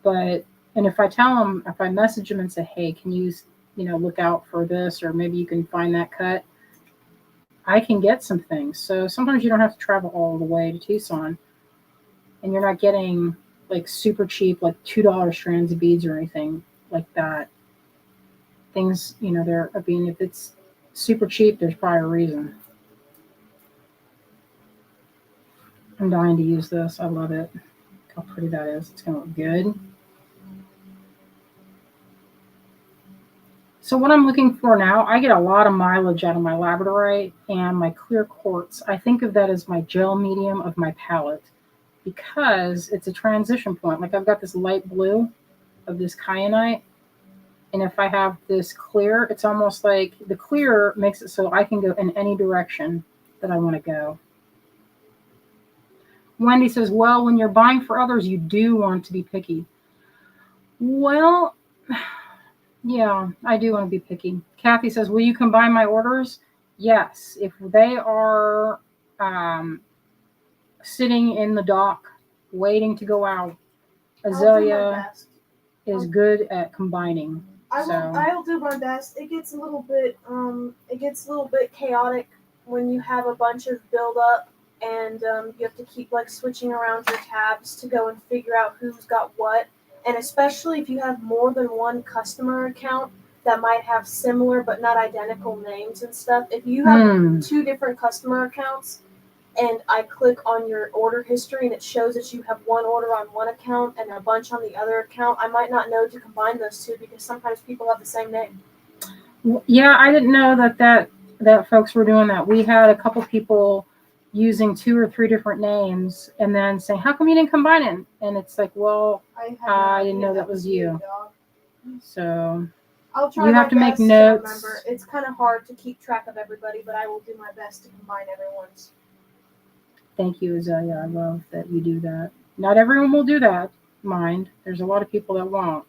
And if I message them and say, hey, can you look out for this, or maybe you can find that cut, I can get some things. So sometimes you don't have to travel all the way to Tucson, and you're not getting like super cheap, like $2 strands of beads or anything like that. Things, if it's super cheap, there's probably a reason. I'm dying to use this. I love it. Look how pretty that is. It's going to look good. So what I'm looking for now, I get a lot of mileage out of my labradorite and my clear quartz. I think of that as my gel medium of my palette because it's a transition point. Like I've got this light blue of this kyanite, and if I have this clear, it's almost like the clear makes it so I can go in any direction that I want to go. Wendy says, well, when you're buying for others, you do want to be picky. Well, yeah, I do want to be picky. Kathy says, will you combine my orders? Yes. If they are sitting in the dock waiting to go out, Azalea is good at combining. I'll do my best. It gets a little bit chaotic when you have a bunch of buildup and you have to keep like switching around your tabs to go and figure out who's got what. And especially if you have more than one customer account that might have similar but not identical names and stuff. If you have 2 different customer accounts and I click on your order history and it shows that you have one order on one account and a bunch on the other account, I might not know to combine those 2 because sometimes people have the same name. Yeah, I didn't know that folks were doing that. We had a couple people using 2 or 3 different names and then saying, how come you didn't combine it? And it's like, well, I didn't know that was you. So I'll try you have to make notes. Remember. It's kind of hard to keep track of everybody, but I will do my best to combine everyone's. Thank you, Azalea. I love that you do that. Not everyone will do that, mind. There's a lot of people that won't.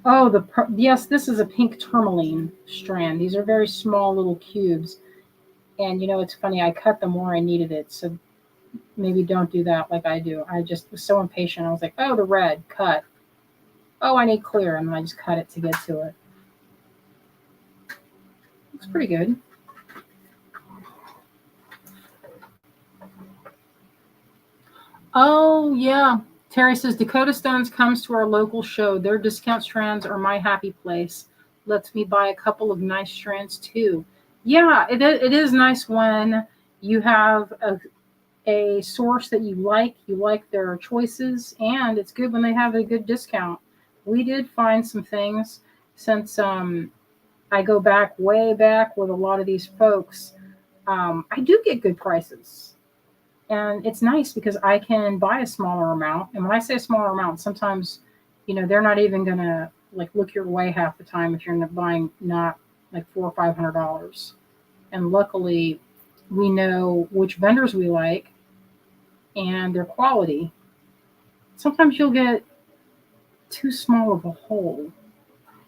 Oh, yes, this is a pink tourmaline strand. These are very small little cubes. And, it's funny. I cut them where I needed it. So maybe don't do that like I do. I just was so impatient. I was like, oh, the red, cut. Oh, I need clear. And then I just cut it to get to it. Looks pretty good. Oh, yeah. Terry says, Dakota Stones comes to our local show. Their discount strands are my happy place. Lets me buy a couple of nice strands, too. Yeah, it is nice when you have a source that you like their choices, and it's good when they have a good discount. We did find some things since I go way back with a lot of these folks. I do get good prices. And it's nice because I can buy a smaller amount. And when I say a smaller amount, sometimes, they're not even going to like look your way half the time if you're buying not like $400 or $500. And luckily, we know which vendors we like and their quality. Sometimes you'll get too small of a hole.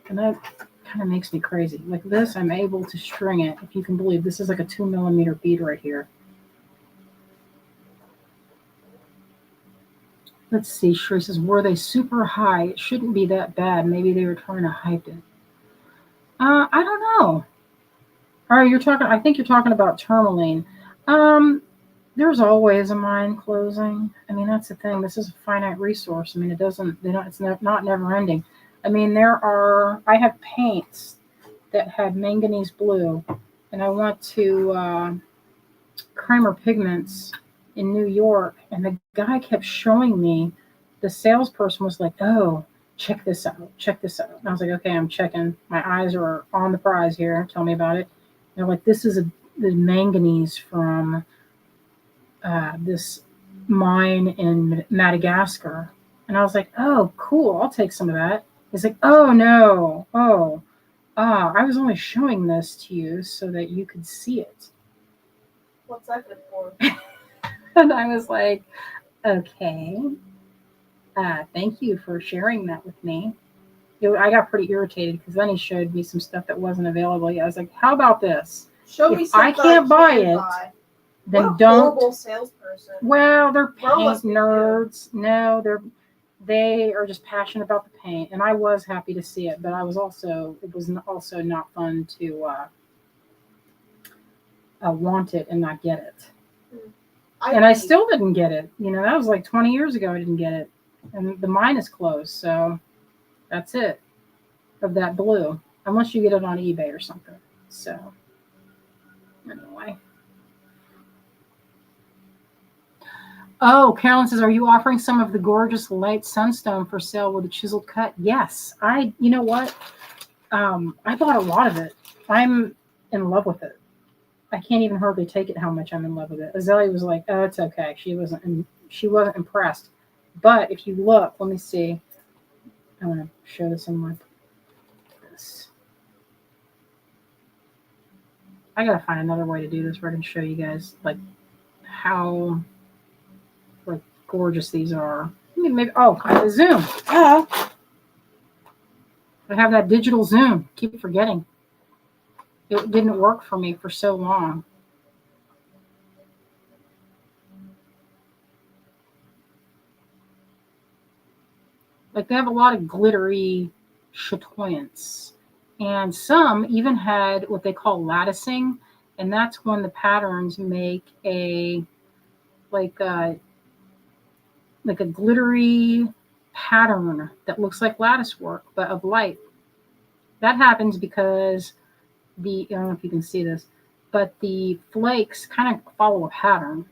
And that kind of makes me crazy. Like this, I'm able to string it. If you can believe, this is like a 2mm bead right here. Let's see. Sherry says, were they super high? It shouldn't be that bad. Maybe they were trying to hype it. I don't know. I think you're talking about tourmaline. There's always a mine closing. I mean, that's the thing. This is a finite resource. I mean, it's not never ending. I mean, I have paints that had manganese blue, and I went to Kramer Pigments in New York, and the guy kept showing me, the salesperson was like, oh, check this out. And I was like, okay, I'm checking. My eyes are on the prize here. Tell me about it. And they're like, this is the manganese from this mine in Madagascar. And I was like, oh, cool. I'll take some of that. He's like, oh, no. I was only showing this to you so that you could see it. What's that good for? And I was like, okay, thank you for sharing that with me. I got pretty irritated because then he showed me some stuff that wasn't available yet. I was like, how about this? Show me if I can't buy it, then what a don't. Horrible salesperson. Well, they're paint nerds. No, they are just passionate about the paint, and I was happy to see it, but it was also not fun to want it and not get it. I still didn't get it. That was like 20 years ago. I didn't get it. And the mine is closed. So that's it of that blue. Unless you get it on eBay or something. So anyway. Oh, Carolyn says, are you offering some of the gorgeous light sunstone for sale with a chiseled cut? Yes. You know what? I bought a lot of it. I'm in love with it. I can't even hardly take it how much I'm in love with it. Azalea was like, oh, it's okay. She wasn't impressed. But if you look, let me see. I want to show this in my this. I gotta find another way to do this where I can show you guys like how like gorgeous these are. Maybe I have a zoom. I have that digital zoom. Keep forgetting. It didn't work for me for so long. Like they have a lot of glittery chatoyance. And some even had what they call latticing, and that's when the patterns make a like a glittery pattern that looks like lattice work, but of light. That happens because I don't know if you can see this, but the flakes kind of follow a pattern.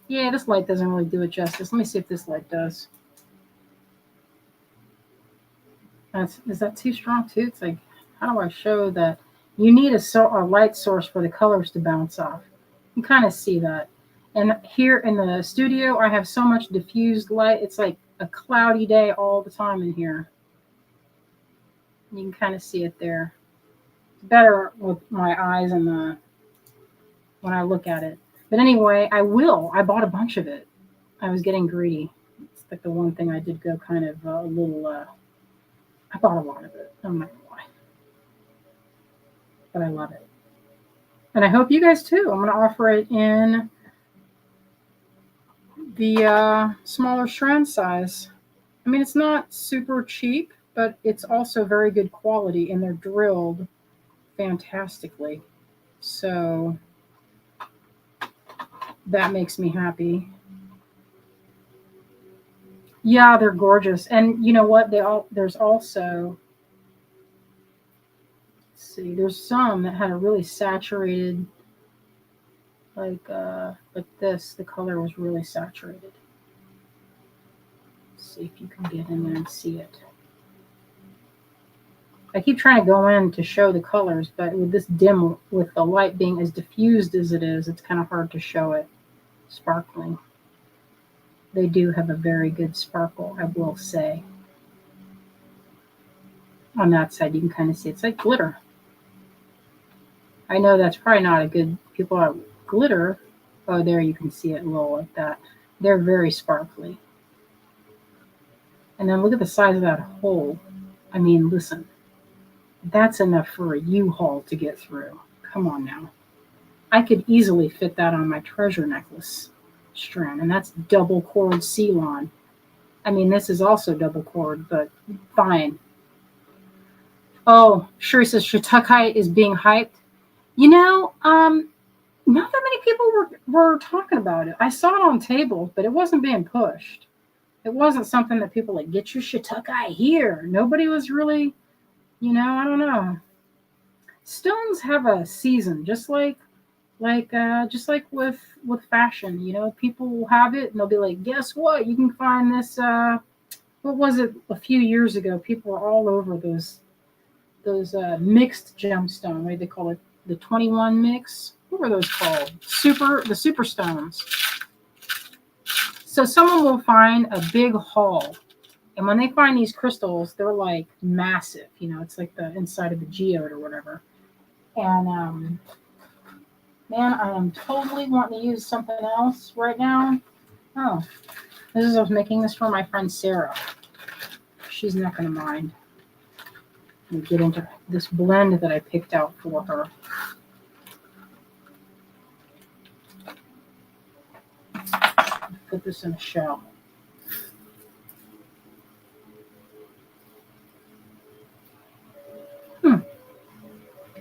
Yeah, this light doesn't really do it justice. Let me see if this light does. Is that too strong too? It's like, how do I show that? You need a light source for the colors to bounce off. You kind of see that. And here in the studio, I have so much diffused light. It's like a cloudy day all the time in here. You can kind of see it there. It's better with my eyes and when I look at it. But anyway, I bought a bunch of it. I was getting greedy. It's like the one thing I did go kind of a little, I bought a lot of it. I'm not gonna lie. But I love it. And I hope you guys too. I'm going to offer it in the smaller strand size. I mean, it's not super cheap, but it's also very good quality, and they're drilled fantastically. So that makes me happy. Yeah, they're gorgeous. And you know what? There's also, let's see, there's some that had a really saturated, like this. The color was really saturated. Let's see if you can get in there and see it. I keep trying to go in to show the colors, but with this dim, with the light being as diffused as it is, it's kind of hard to show it sparkling. They do have a very good sparkle, I will say. On that side, you can kind of see it's like glitter. I know that's probably not a good, people are glitter. Oh, there you can see it a little like that. They're very sparkly. And then look at the size of that hole. I mean, listen, that's enough for a U-Haul to get through. Come on now. I could easily fit that on my treasure necklace strand, and that's double cord Ceylon. I mean, this is also double cord, but fine. Oh, Sherry says Shitukai is being hyped. You know, not that many people were talking about it. I saw it on tables, but it wasn't being pushed. It wasn't something that people like, get your Shitukai here. Nobody was really, I don't know. Stones have a season, just like with fashion. People will have it and they'll be like, guess what? You can find this. What was it a few years ago? People were all over those mixed gemstone. What do they call it? The 21 mix. What were those called? The super stones. So someone will find a big haul, and when they find these crystals, they're like massive. It's like the inside of a geode or whatever. And man, I am totally wanting to use something else right now. Oh, I was making this for my friend Sarah. She's not going to mind. Let me get into this blend that I picked out for her. Put this in a shell.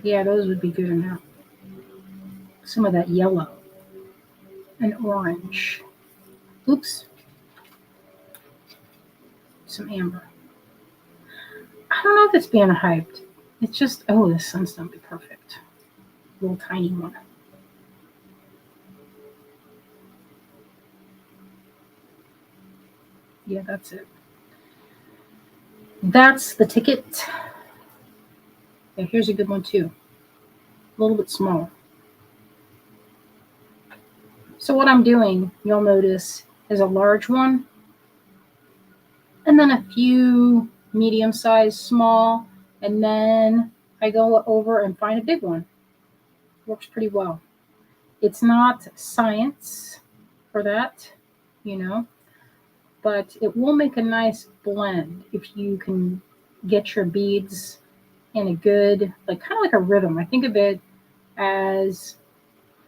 Yeah, those would be good enough. Some of that yellow and orange. Oops. Some amber. I don't know if it's being hyped. It's just, this sunstone would be perfect. Little tiny one. Yeah, that's it. That's the ticket. Yeah, here's a good one too. A little bit small. So what I'm doing, you'll notice, is a large one, and then a few medium-sized, small, and then I go over and find a big one. Works pretty well. It's not science for that, you know, but it will make a nice blend if you can get your beads in a good, like kind of like a rhythm. I think of it as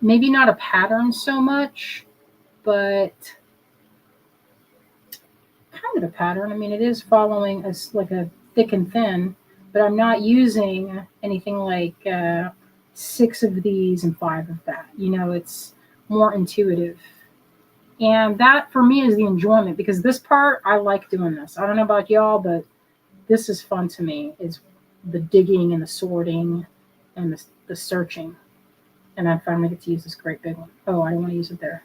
maybe not a pattern so much, but kind of a pattern. I mean, it is following like a thick and thin, but I'm not using anything like 6 of these and 5 of that. You know, it's more intuitive. And that for me is the enjoyment, because this part, I like doing this. I don't know about y'all, but this is fun to me, is the digging and the sorting and the searching. And I finally get to use this great big one. Oh, I don't want to use it there.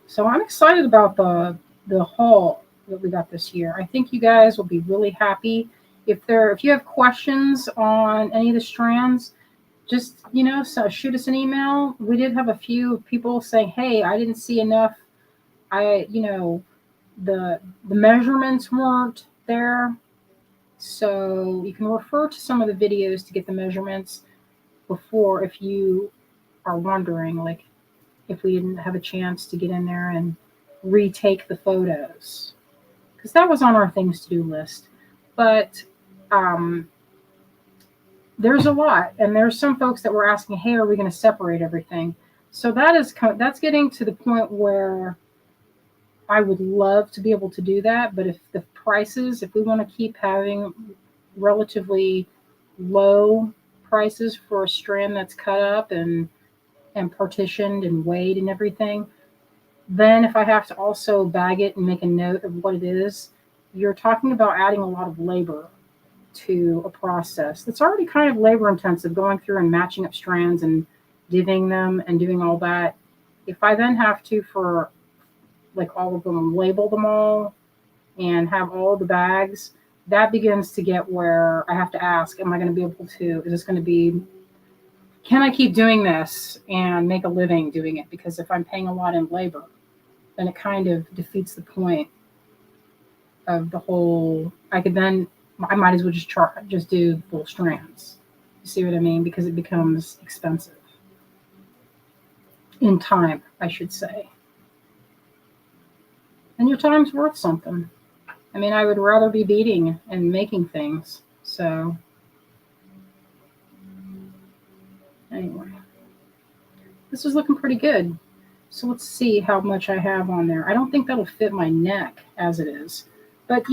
So I'm excited about the haul that we got this year. I think you guys will be really happy. If you have questions on any of the strands, just so shoot us an email. We did have a few people saying, "Hey, I didn't see enough. The measurements weren't there." So you can refer to some of the videos to get the measurements before, if you are wondering, like, if we didn't have a chance to get in there and retake the photos, because that was on our things to do list. But there's a lot, and there's some folks that were asking, "Hey, are we going to separate everything?" So that's getting to the point where I would love to be able to do that, but if we want to keep having relatively low prices for a strand that's cut up and partitioned and weighed and everything, then if I have to also bag it and make a note of what it is, you're talking about adding a lot of labor to a process that's already kind of labor intensive, going through and matching up strands and divvying them and doing all that. If I then have to, for like all of them, label them all and have all of the bags, that begins to get where I have to ask, am I going to be able to, is this going to be, can I keep doing this and make a living doing it? Because if I'm paying a lot in labor, then it kind of defeats the point of the whole. I might as well just do full strands. You see what I mean? Because it becomes expensive in time, I should say. And your time's worth something. I mean, I would rather be beading and making things. So anyway, this is looking pretty good. So let's see how much I have on there. I don't think that'll fit my neck as it is. But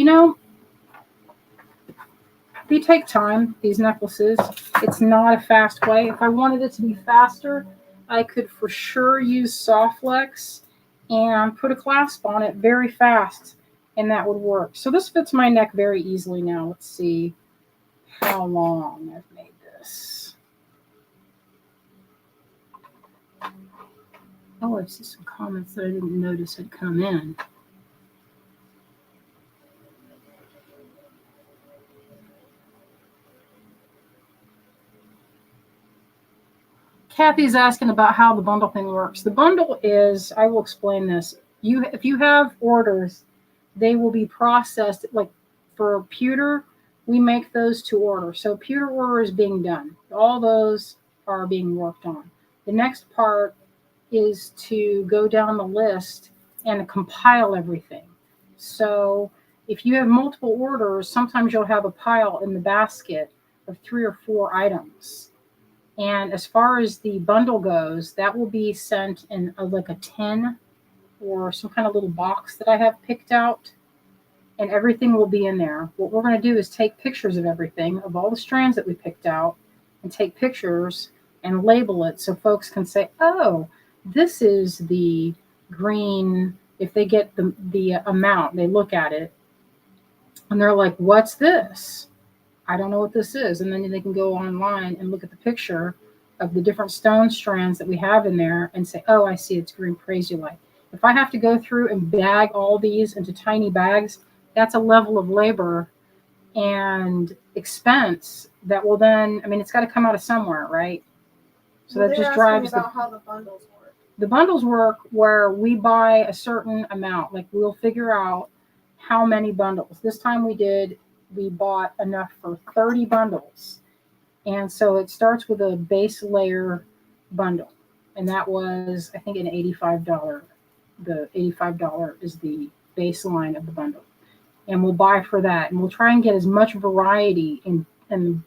they take time, these necklaces. It's not a fast way. If I wanted it to be faster, I could for sure use Softflex and put a clasp on it very fast, and that would work. So this fits my neck very easily now. Let's see how long I've made this. Oh, I see some comments that I didn't notice had come in. Kathy's asking about how the bundle thing works. The bundle is, I will explain this. If you have orders, they will be processed. Like for pewter, we make those to order. So pewter order is being done. All those are being worked on. The next part is to go down the list and compile everything. So if you have multiple orders, sometimes you'll have a pile in the basket of 3 or 4 items. And as far as the bundle goes, that will be sent in like a tin or some kind of little box that I have picked out, and everything will be in there. What we're going to do is take pictures of everything, of all the strands that we picked out, and take pictures and label it so folks can say, oh, this is the green. If they get the amount, they look at it and they're like, what's this? I don't know what this is. And then they can go online and look at the picture of the different stone strands that we have in there and say, oh, I see, it's green praisiolite. If I have to go through and bag all these into tiny bags, that's a level of labor and expense that will then, I mean, it's got to come out of somewhere, right? So Well, that they're just asking drives about how the bundles work. the bundles work where we buy a certain amount. Like we'll figure out how many bundles. This time we bought enough for 30 bundles. And so it starts with a base layer bundle. And that was, I think, an $85. The $85 is the baseline of the bundle. And we'll buy for that. And we'll try and get as much variety and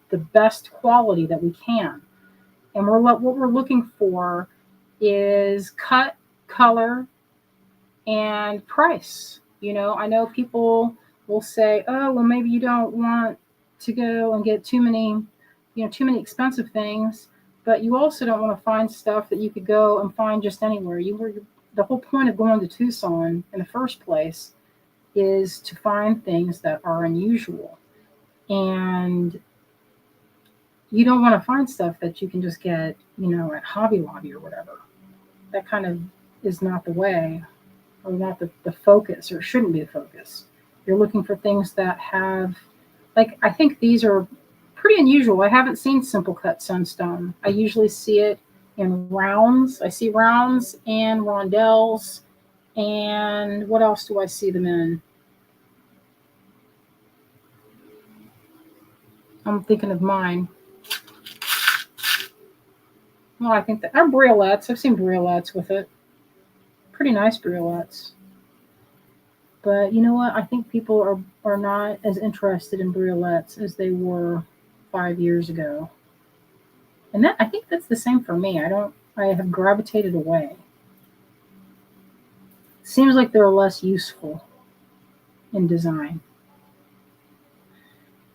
the best quality that we can. And what we're looking for is cut, color, and price. You know, I know people will say, oh, well, maybe you don't want to go and get too many expensive things, but you also don't want to find stuff that you could go and find just anywhere. The whole point of going to Tucson in the first place is to find things that are unusual. And you don't want to find stuff that you can just get, at Hobby Lobby or whatever. That kind of is not the way, or not the focus, or shouldn't be the focus. You're looking for things that have, like, I think these are pretty unusual. I haven't seen simple cut sunstone. I usually see it in rounds. I see rounds and rondelles. And what else do I see them in? I'm thinking of mine. Well, I think that are briolettes. I've seen briolettes with it. Pretty nice briolettes. But you know what? I think people are not as interested in briolettes as they were 5 years ago. And I think that's the same for me. I have gravitated away. Seems like they're less useful in design.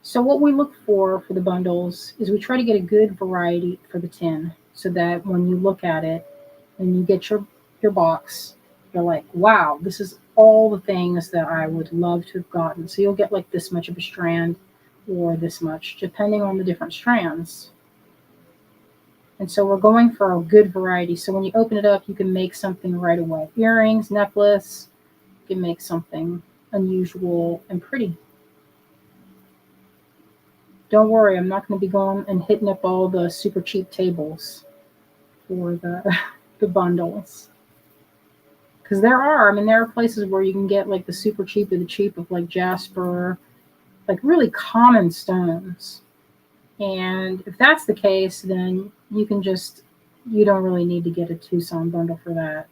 So what we look for the bundles is we try to get a good variety for the tin, so that when you look at it and you get your box, you're like, wow, this is all the things that I would love to have gotten. So you'll get like this much of a strand or this much, depending on the different strands. And so we're going for a good variety. So when you open it up, you can make something right away. Earrings, necklace, you can make something unusual and pretty. Don't worry, I'm not going to be going and hitting up all the super cheap tables for the bundles. Because there are places where you can get like the super cheap of the cheap of like jasper, like really common stones. And if that's the case, then you don't really need to get a Tucson bundle for that.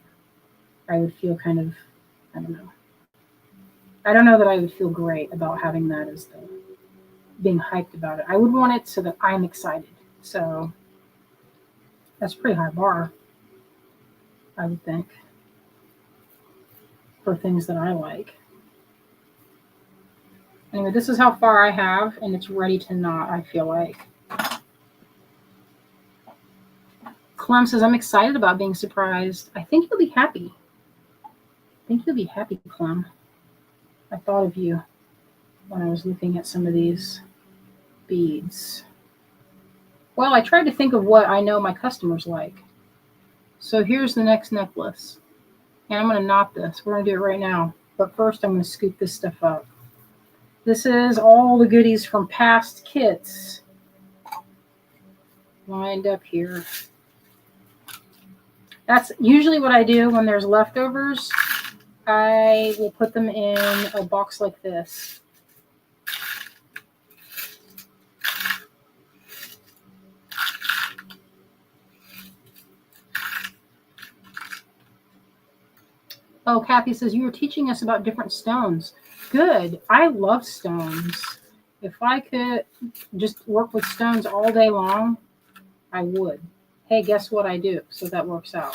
I would feel kind of, I don't know. I don't know that I would feel great about having that as being hyped about it. I would want it so that I'm excited. So that's a pretty high bar, I would think, for things that I like. Anyway, this is how far I have, and it's ready to knot, I feel like. Clem says, I'm excited about being surprised. I think you'll be happy. Clem. I thought of you when I was looking at some of these beads. Well, I tried to think of what I know my customers like. So here's the next necklace. And I'm going to knot this. We're going to do it right now. But first, I'm going to scoop this stuff up. This is all the goodies from past kits lined up here. That's usually what I do when there's leftovers. I will put them in a box like this. Oh, Kathy says, you were teaching us about different stones. Good. I love stones. If I could just work with stones all day long, I would. Hey, guess what I do? So that works out.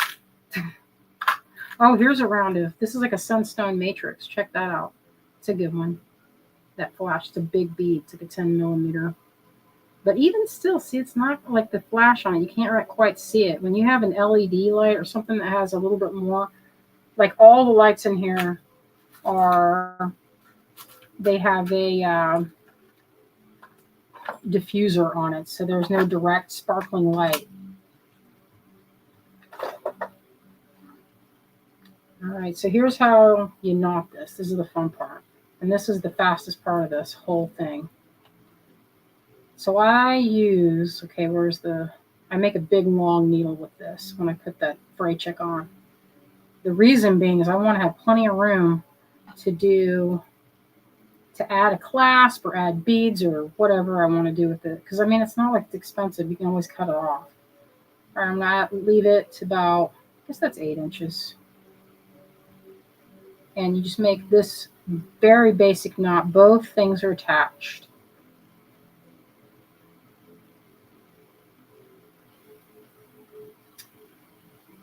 Oh, here's a round of, this is like a sunstone matrix. Check that out. It's a good one. That flash, it's a big bead. It's like a 10 millimeter. But even still, see, it's not like the flash on it. You can't quite see it. When you have an LED light or something that has a little bit more, like all the lights in here they have a diffuser on it. So there's no direct sparkling light. All right, so here's how you knot this. This is the fun part. And this is the fastest part of this whole thing. So I use, okay, I make a big long needle with this when I put that fray check on. The reason being is I want to have plenty of room to add a clasp or add beads or whatever I want to do with it. Because I mean, it's not like it's expensive. You can always cut it off. All right, I'm going to leave it to about, I guess that's 8 inches. And you just make this very basic knot. Both things are attached.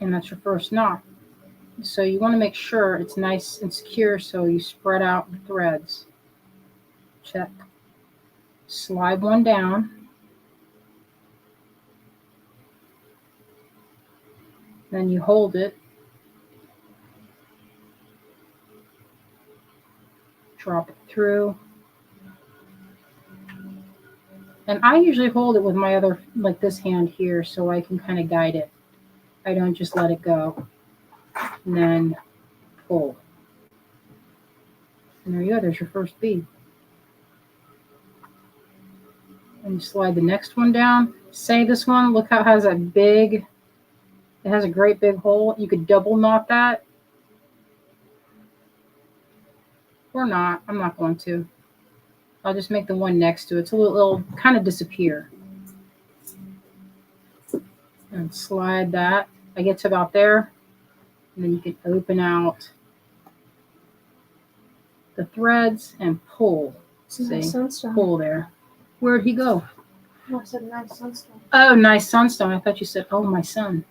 And that's your first knot. So you want to make sure it's nice and secure, so you spread out the threads. Check. Slide one down. Then you hold it. Drop it through. And I usually hold it with my other, like this hand here, so I can kind of guide it. I don't just let it go. And then pull. And there you go, there's your first bead. And you slide the next one down. Say this one, look how it has it has a great big hole. You could double knot that. Or not, I'm not going to. I'll just make the one next to it. So it'll kind of disappear. And slide that. I get to about there. And then you can open out the threads and pull. Nice sunstone. Pull there. Where'd he go? Oh, I said nice sunstone. Oh, nice sunstone. I thought you said, oh, my son.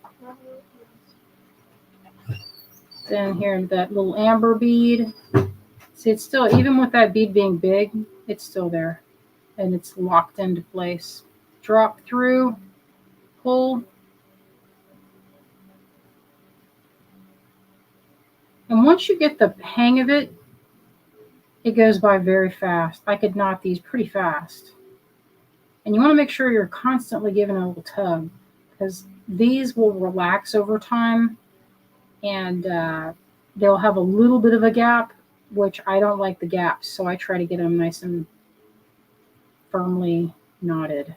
Then here, that little amber bead. See, it's still, even with that bead being big, it's still there. And it's locked into place. Drop through, pull. And once you get the hang of it, it goes by very fast. I could knot these pretty fast. And you want to make sure you're constantly giving a little tug, because these will relax over time, and they'll have a little bit of a gap, which I don't like the gaps, so I try to get them nice and firmly knotted.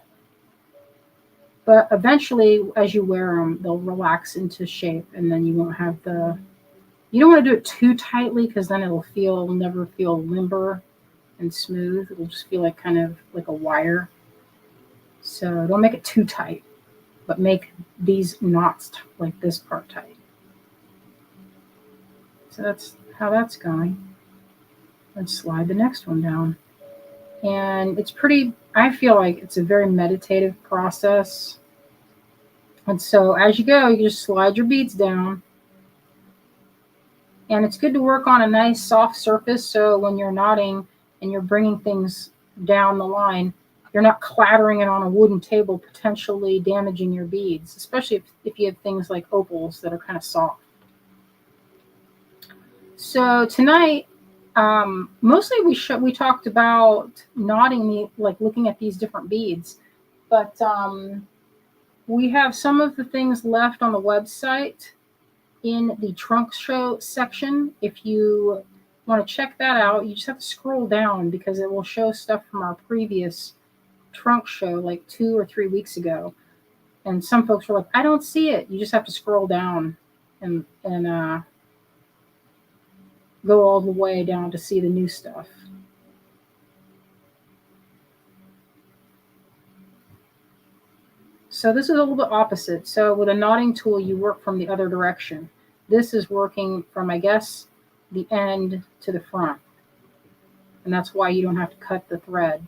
But eventually, as you wear them, they'll relax into shape, and then you won't have you don't want to do it too tightly, because then it'll never feel limber and smooth. It'll just feel like kind of like a wire. So don't make it too tight, but make these knots like this part tight. So that's how that's going. Let's slide the next one down. And it's I feel like it's a very meditative process. And so as you go, you just slide your beads down. And it's good to work on a nice soft surface, so when you're knotting and you're bringing things down the line, you're not clattering it on a wooden table, potentially damaging your beads, especially if you have things like opals that are kind of soft. So tonight, mostly we talked about knotting, looking at these different beads, but we have some of the things left on the website in the trunk show section. If you want to check that out, you just have to scroll down, because it will show stuff from our previous trunk show like 2 or 3 weeks ago. And some folks were like, I don't see it. You just have to scroll down and go all the way down to see the new stuff. So this is a little bit opposite. So with a knotting tool, you work from the other direction. This is working from, I guess, the end to the front. And that's why you don't have to cut the thread.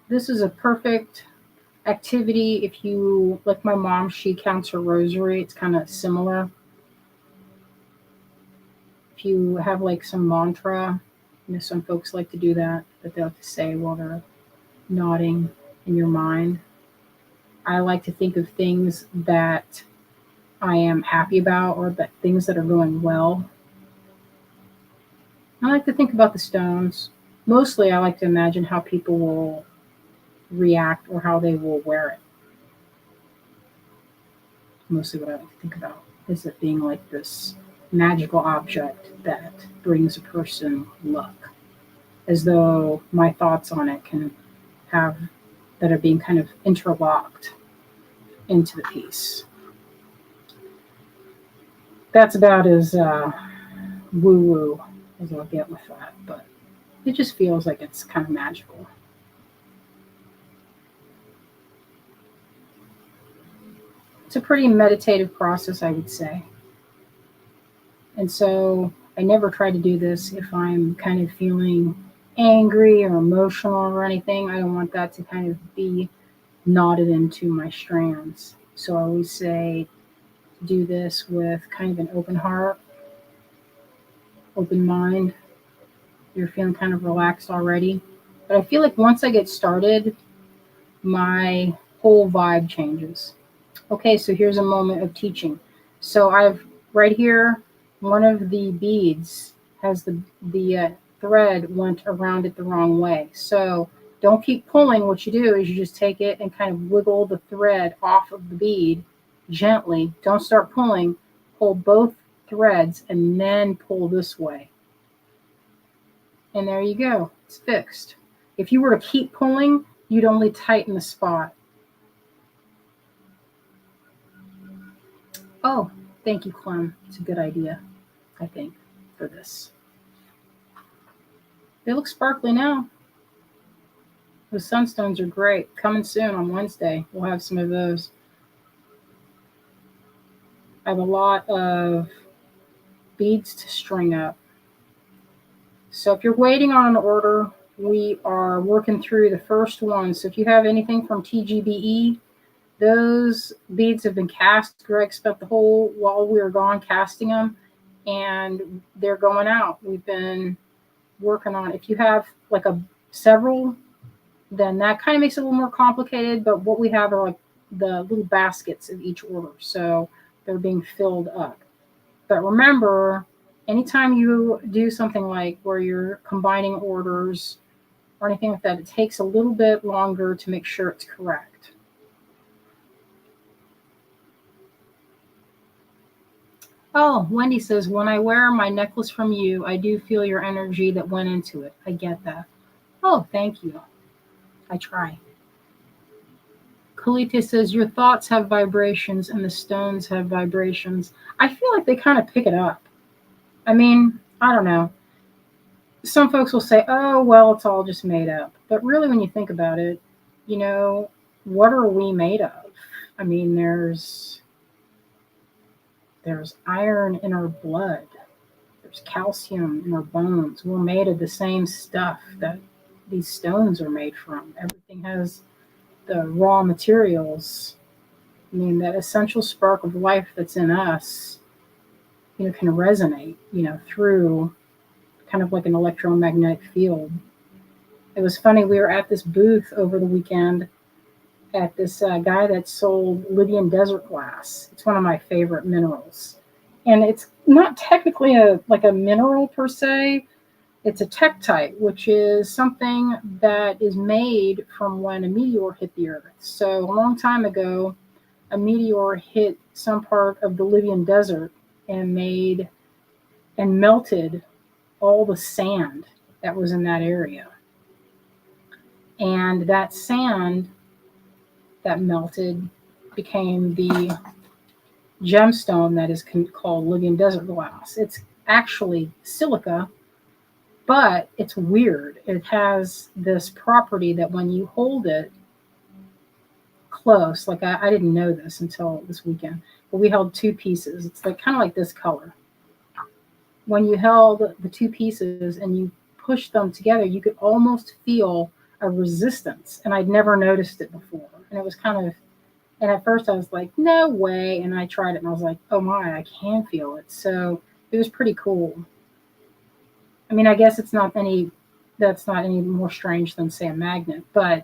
This is a perfect activity if you, like my mom, she counts her rosary. It's kind of similar. If you have like some mantra, some folks like to do that they like to say while they're knotting in your mind. I like to think of things that I am happy about, or that things that are going well. I like to think about the stones. Mostly I like to imagine how people will react or how they will wear it. mostly what I like to think about, is it being like this magical object that brings a person luck, as though my thoughts on it can have that are being kind of interlocked into the piece. That's about as woo woo as I'll get with that, but it just feels like it's kind of magical. It's a pretty meditative process, I would say. And so I never try to do this if I'm kind of feeling angry or emotional or anything. I don't want that to kind of be knotted into my strands. So I always say do this with kind of an open heart, open mind. You're feeling kind of relaxed already. But I feel like once I get started, my whole vibe changes. Okay, so here's a moment of teaching. So I've right here, one of the beads has the thread went around it the wrong way. So don't keep pulling. What you do is you just take it and kind of wiggle the thread off of the bead gently. Don't start pulling. Pull both threads and then pull this way. And there you go. It's fixed. If you were to keep pulling, you'd only tighten the spot. Oh, thank you, Clem. It's a good idea, I think, for this. They look sparkly now. The sunstones are great. Coming soon on Wednesday. We'll have some of those. I have a lot of beads to string up. So if you're waiting on an order, we are working through the first one. So if you have anything from TGBE, those beads have been cast. Greg spent the whole while we were gone casting them, and they're going out. We've been working on. If you have like a several, then that kind of makes it a little more complicated. But what we have are like the little baskets of each order, so they're being filled up. But remember, anytime you do something like where you're combining orders or anything like that, it takes a little bit longer to make sure it's correct. Oh, Wendy says, when I wear my necklace from you, I do feel your energy that went into it. I get that. Oh, thank you. I try. Kalita says, your thoughts have vibrations and the stones have vibrations. I feel like they kind of pick it up. I mean, I don't know. Some folks will say, oh, well, it's all just made up. But really, when you think about it, you know, what are we made of? I mean, there's iron in our blood. There's calcium in our bones. We're made of the same stuff that these stones are made from. Everything has the raw materials. I mean, that essential spark of life that's in us, can resonate, through kind of like an electromagnetic field. It was funny. We were at this booth over the weekend at this guy that sold Libyan desert glass. It's one of my favorite minerals. And it's not technically a mineral per se. It's a tektite, which is something that is made from when a meteor hit the earth. So a long time ago, a meteor hit some part of the Libyan desert and melted all the sand that was in that area. And that sand that melted became the gemstone that is called Libyan desert glass. It's actually silica, but it's weird. It has this property that when you hold it close, like I didn't know this until this weekend, but we held two pieces. It's like kind of like this color. When you held the two pieces and you pushed them together, you could almost feel a resistance. And I'd never noticed it before. And it was kind of, and at first I was like, no way. And I tried it and I was like, oh my, I can feel it. So it was pretty cool. I mean, I guess that's not any more strange than, say, a magnet. But,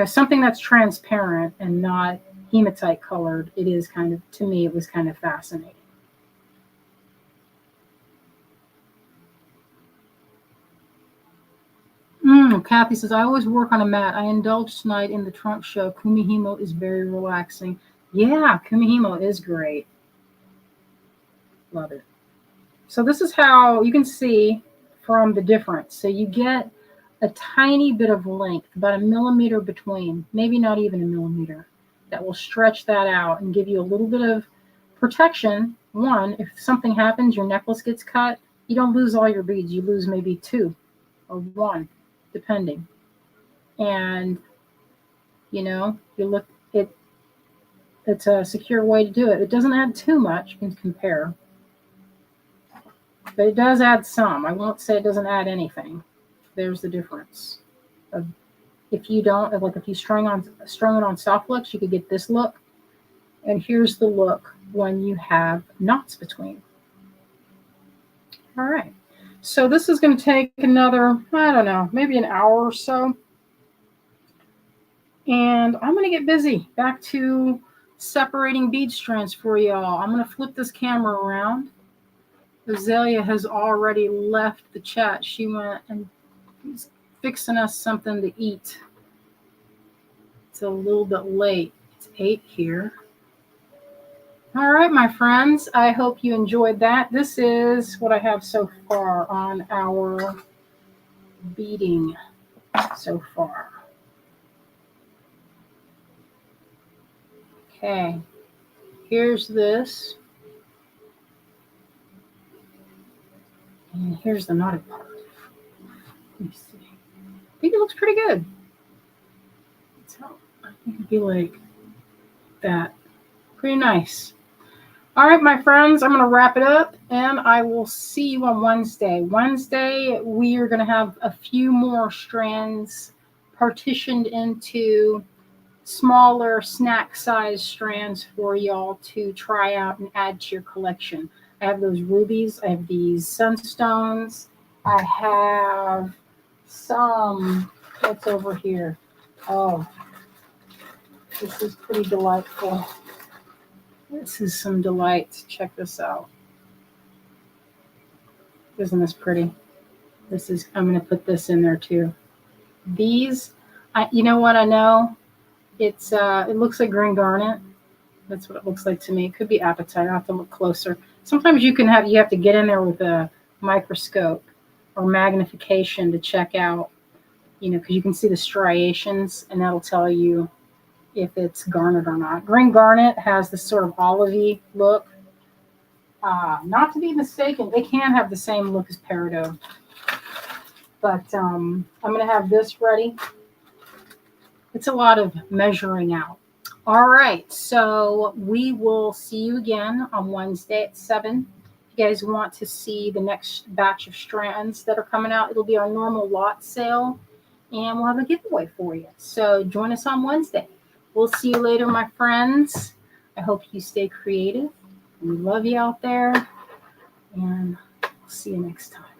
something that's transparent and not hematite colored, it is kind of, to me, it was kind of fascinating. Kathy says, I always work on a mat. I indulged tonight in the trunk show. Kumihimo is very relaxing. Yeah, Kumihimo is great. Love it. So this is how you can see from the difference. So you get a tiny bit of length, about a millimeter between, maybe not even a millimeter, that will stretch that out and give you a little bit of protection. One, if something happens, your necklace gets cut, you don't lose all your beads. You lose maybe 2 or 1, depending. And you look it's a secure way to do it. It doesn't add too much in compare, but it does add some. I won't say it doesn't add anything. There's the difference. If you don't, like if you strung it on soft looks, you could get this look. And here's the look when you have knots between. All right. So this is going to take another, I don't know, maybe an hour or so. And I'm going to get busy. Back to separating bead strands for y'all. I'm going to flip this camera around. Azalea has already left the chat. She went and is fixing us something to eat. It's a little bit late. It's 8 here. All right, my friends. I hope you enjoyed that. This is what I have so far on our beading so far. Okay, here's this. And here's the knotted part. Let me see. I think it looks pretty good. So I think it'd be like that. Pretty nice. All right, my friends, I'm going to wrap it up, and I will see you on Wednesday. Wednesday, we are going to have a few more strands partitioned into smaller snack-sized strands for y'all to try out and add to your collection. I have those rubies. I have these sunstones. I have some, what's over here? Oh, this is pretty delightful. This is some delight. Check this out. Isn't this pretty? I'm going to put this in there too. These, you know what I know? It looks like green garnet. That's what it looks like to me. It could be apatite. I'll have to look closer. Sometimes you have to get in there with a microscope or magnification to check out, because you can see the striations, and that'll tell you if it's garnet or not. Green garnet has this sort of olivey look. Not to be mistaken, it can have the same look as peridot. But I'm going to have this ready. It's a lot of measuring out. All right, so we will see you again on Wednesday at 7. If you guys want to see the next batch of strands that are coming out, it'll be our normal lot sale, and we'll have a giveaway for you. So join us on Wednesday. We'll see you later, my friends. I hope you stay creative. We love you out there, and we'll see you next time.